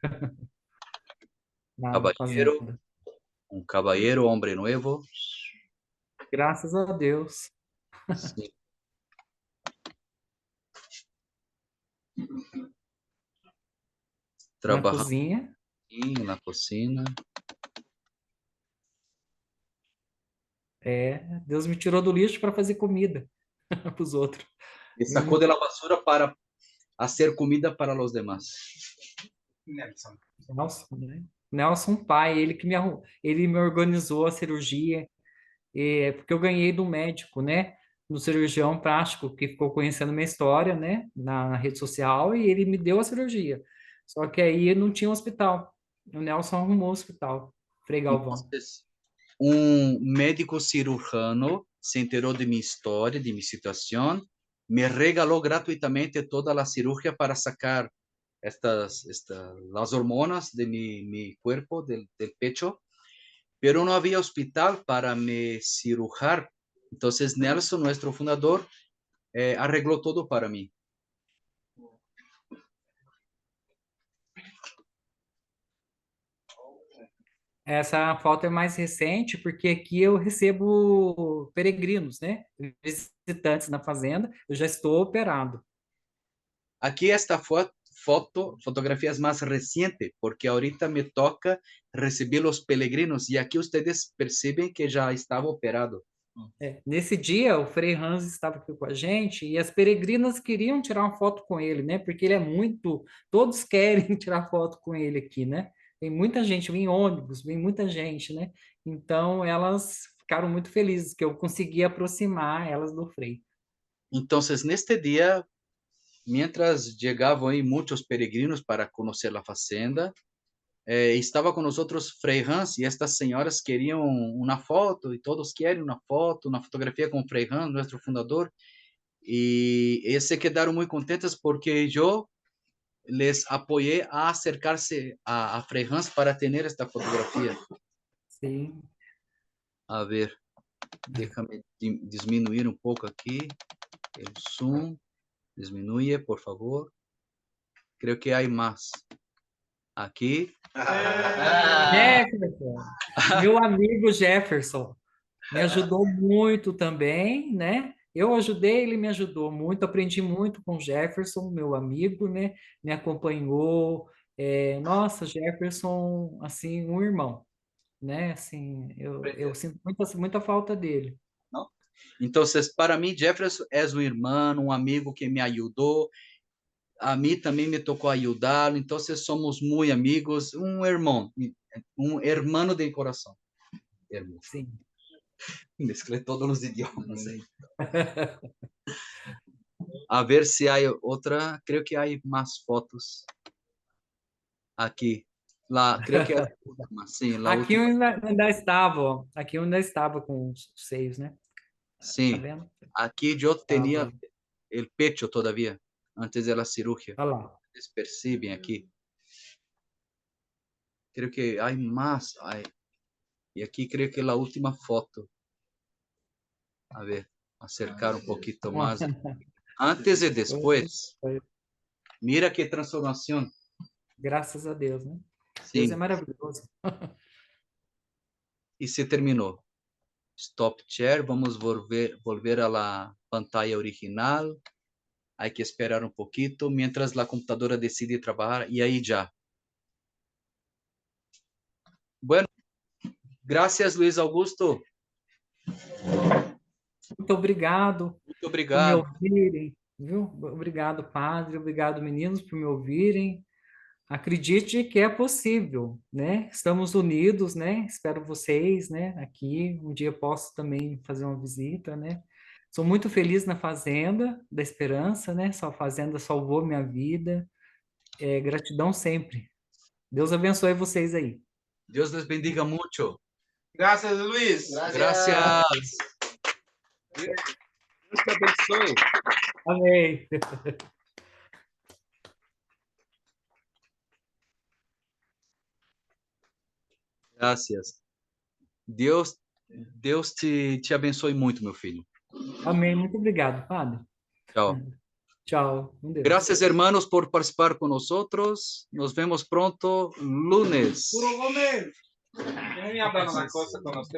na Caballero. fazenda. Um caballero, hombre nuevo. Graças a Deus. Sim. Na Trabajando cozinha. na cocina. Deus me tirou do lixo para fazer comida para os outros. Me sacó de la basura para hacer comida para los demás. Nelson. Nelson, né? Nelson, pai, ele me organizou a cirurgia, porque eu ganhei do médico, né? No cirurgião plástico que ficou conhecendo minha história, né? Na rede social, e ele me deu a cirurgia. Só que aí não tinha hospital. O Nelson arrumou o hospital, Frei Galvão. Entonces, un médico cirujano se enteró de mi historia, de mi situación, me regaló gratuitamente toda la cirugía para sacar las hormonas de mi cuerpo, del pecho, pero no había hospital para me cirujar. Entonces, Nelson, nuestro fundador, arregló todo para mí. Essa foto é mais recente, porque aqui eu recebo peregrinos, né? Visitantes na fazenda, eu já estou operado. Aquí esta fotografía es más reciente, porque ahorita me toca recibir los peregrinos y aquí ustedes perciben que ya estaba operado. Nesse dia, o Frei Hans estava aqui com a gente e as peregrinas queriam tirar uma foto com ele, né? Porque ele é muito. Todos querem tirar foto com ele aqui, né? Tem muita gente, vem ônibus, vem muita gente, né? Então, elas ficaram muito felizes que eu consegui aproximar elas do Frei. Entonces, neste día, mientras llegaban ahí muchos peregrinos para conocer la fazenda, estaba con nosotros Frei Hans y estas señoras querían una foto y todos quieren una foto, una fotografía con Frei Hans, nuestro fundador. Y ellos se quedaron muy contentas porque yo les apoyé a acercarse a Frei Hans para tener esta fotografía. Sim. A ver, déjame disminuir un poco aquí el zoom. Disminuye, por favor. Creo que hay más. Aqui. Jefferson, meu amigo Jefferson, me ajudou muito também, né? Eu ajudei, ele me ajudou muito, aprendi muito com o Jefferson, meu amigo, né? Me acompanhou. Nossa, Jefferson, assim, um irmão, né? Assim, eu sinto muita falta dele. Não? Então, para mim, Jefferson é um irmão, um amigo que me ajudou. A mim também me tocou ajudá-lo. Então, somos muito amigos, um irmão de coração. Hermoso. Sim. Mesclei todos os idiomas aí. A ver se há outra. Creio que há mais fotos. Aqui. Lá, creio que é a última. Sim, lá Aqui eu última. ainda estava, ó. Aqui eu ainda estava com os seios, né? Sim. Tá vendo? Aqui eu tinha o pecho todavia, antes da cirurgia. Olha lá. Vocês percebem aqui. Creio que há mais. E aqui creio que é a última foto. A ver, acercar um pouquinho mais. Antes e depois. Mira que transformação. Graças a Deus, né? Sim. Deus é maravilhoso. E se terminou. Stop share. Vamos volver a la pantalla original. Hay que esperar um pouquinho, mientras la computadora decide trabalhar. E aí já. Bueno. Gracias, Luiz Augusto. Muito obrigado. Muito obrigado. Por me ouvirem, viu? Obrigado, padre. Obrigado, meninos, por me ouvirem. Acredite que é possível, né? Estamos unidos, né? Espero vocês, né? Aqui, um dia posso também fazer uma visita, né? Sou muito feliz na Fazenda da Esperança, né? Essa fazenda salvou minha vida. Gratidão sempre. Deus abençoe vocês aí. Deus les bendiga muito. Gracias, Luis. Gracias. Deus te abençoe. Amém. Gracias. Deus te abençoe muito, meu filho. Amém. Muito obrigado, padre. Tchau. Tchau. Com Deus. Gracias, hermanos, por participar con nosotros. Nos vemos pronto lunes. Puro Gómez. Ven y hablando una cosa con usted.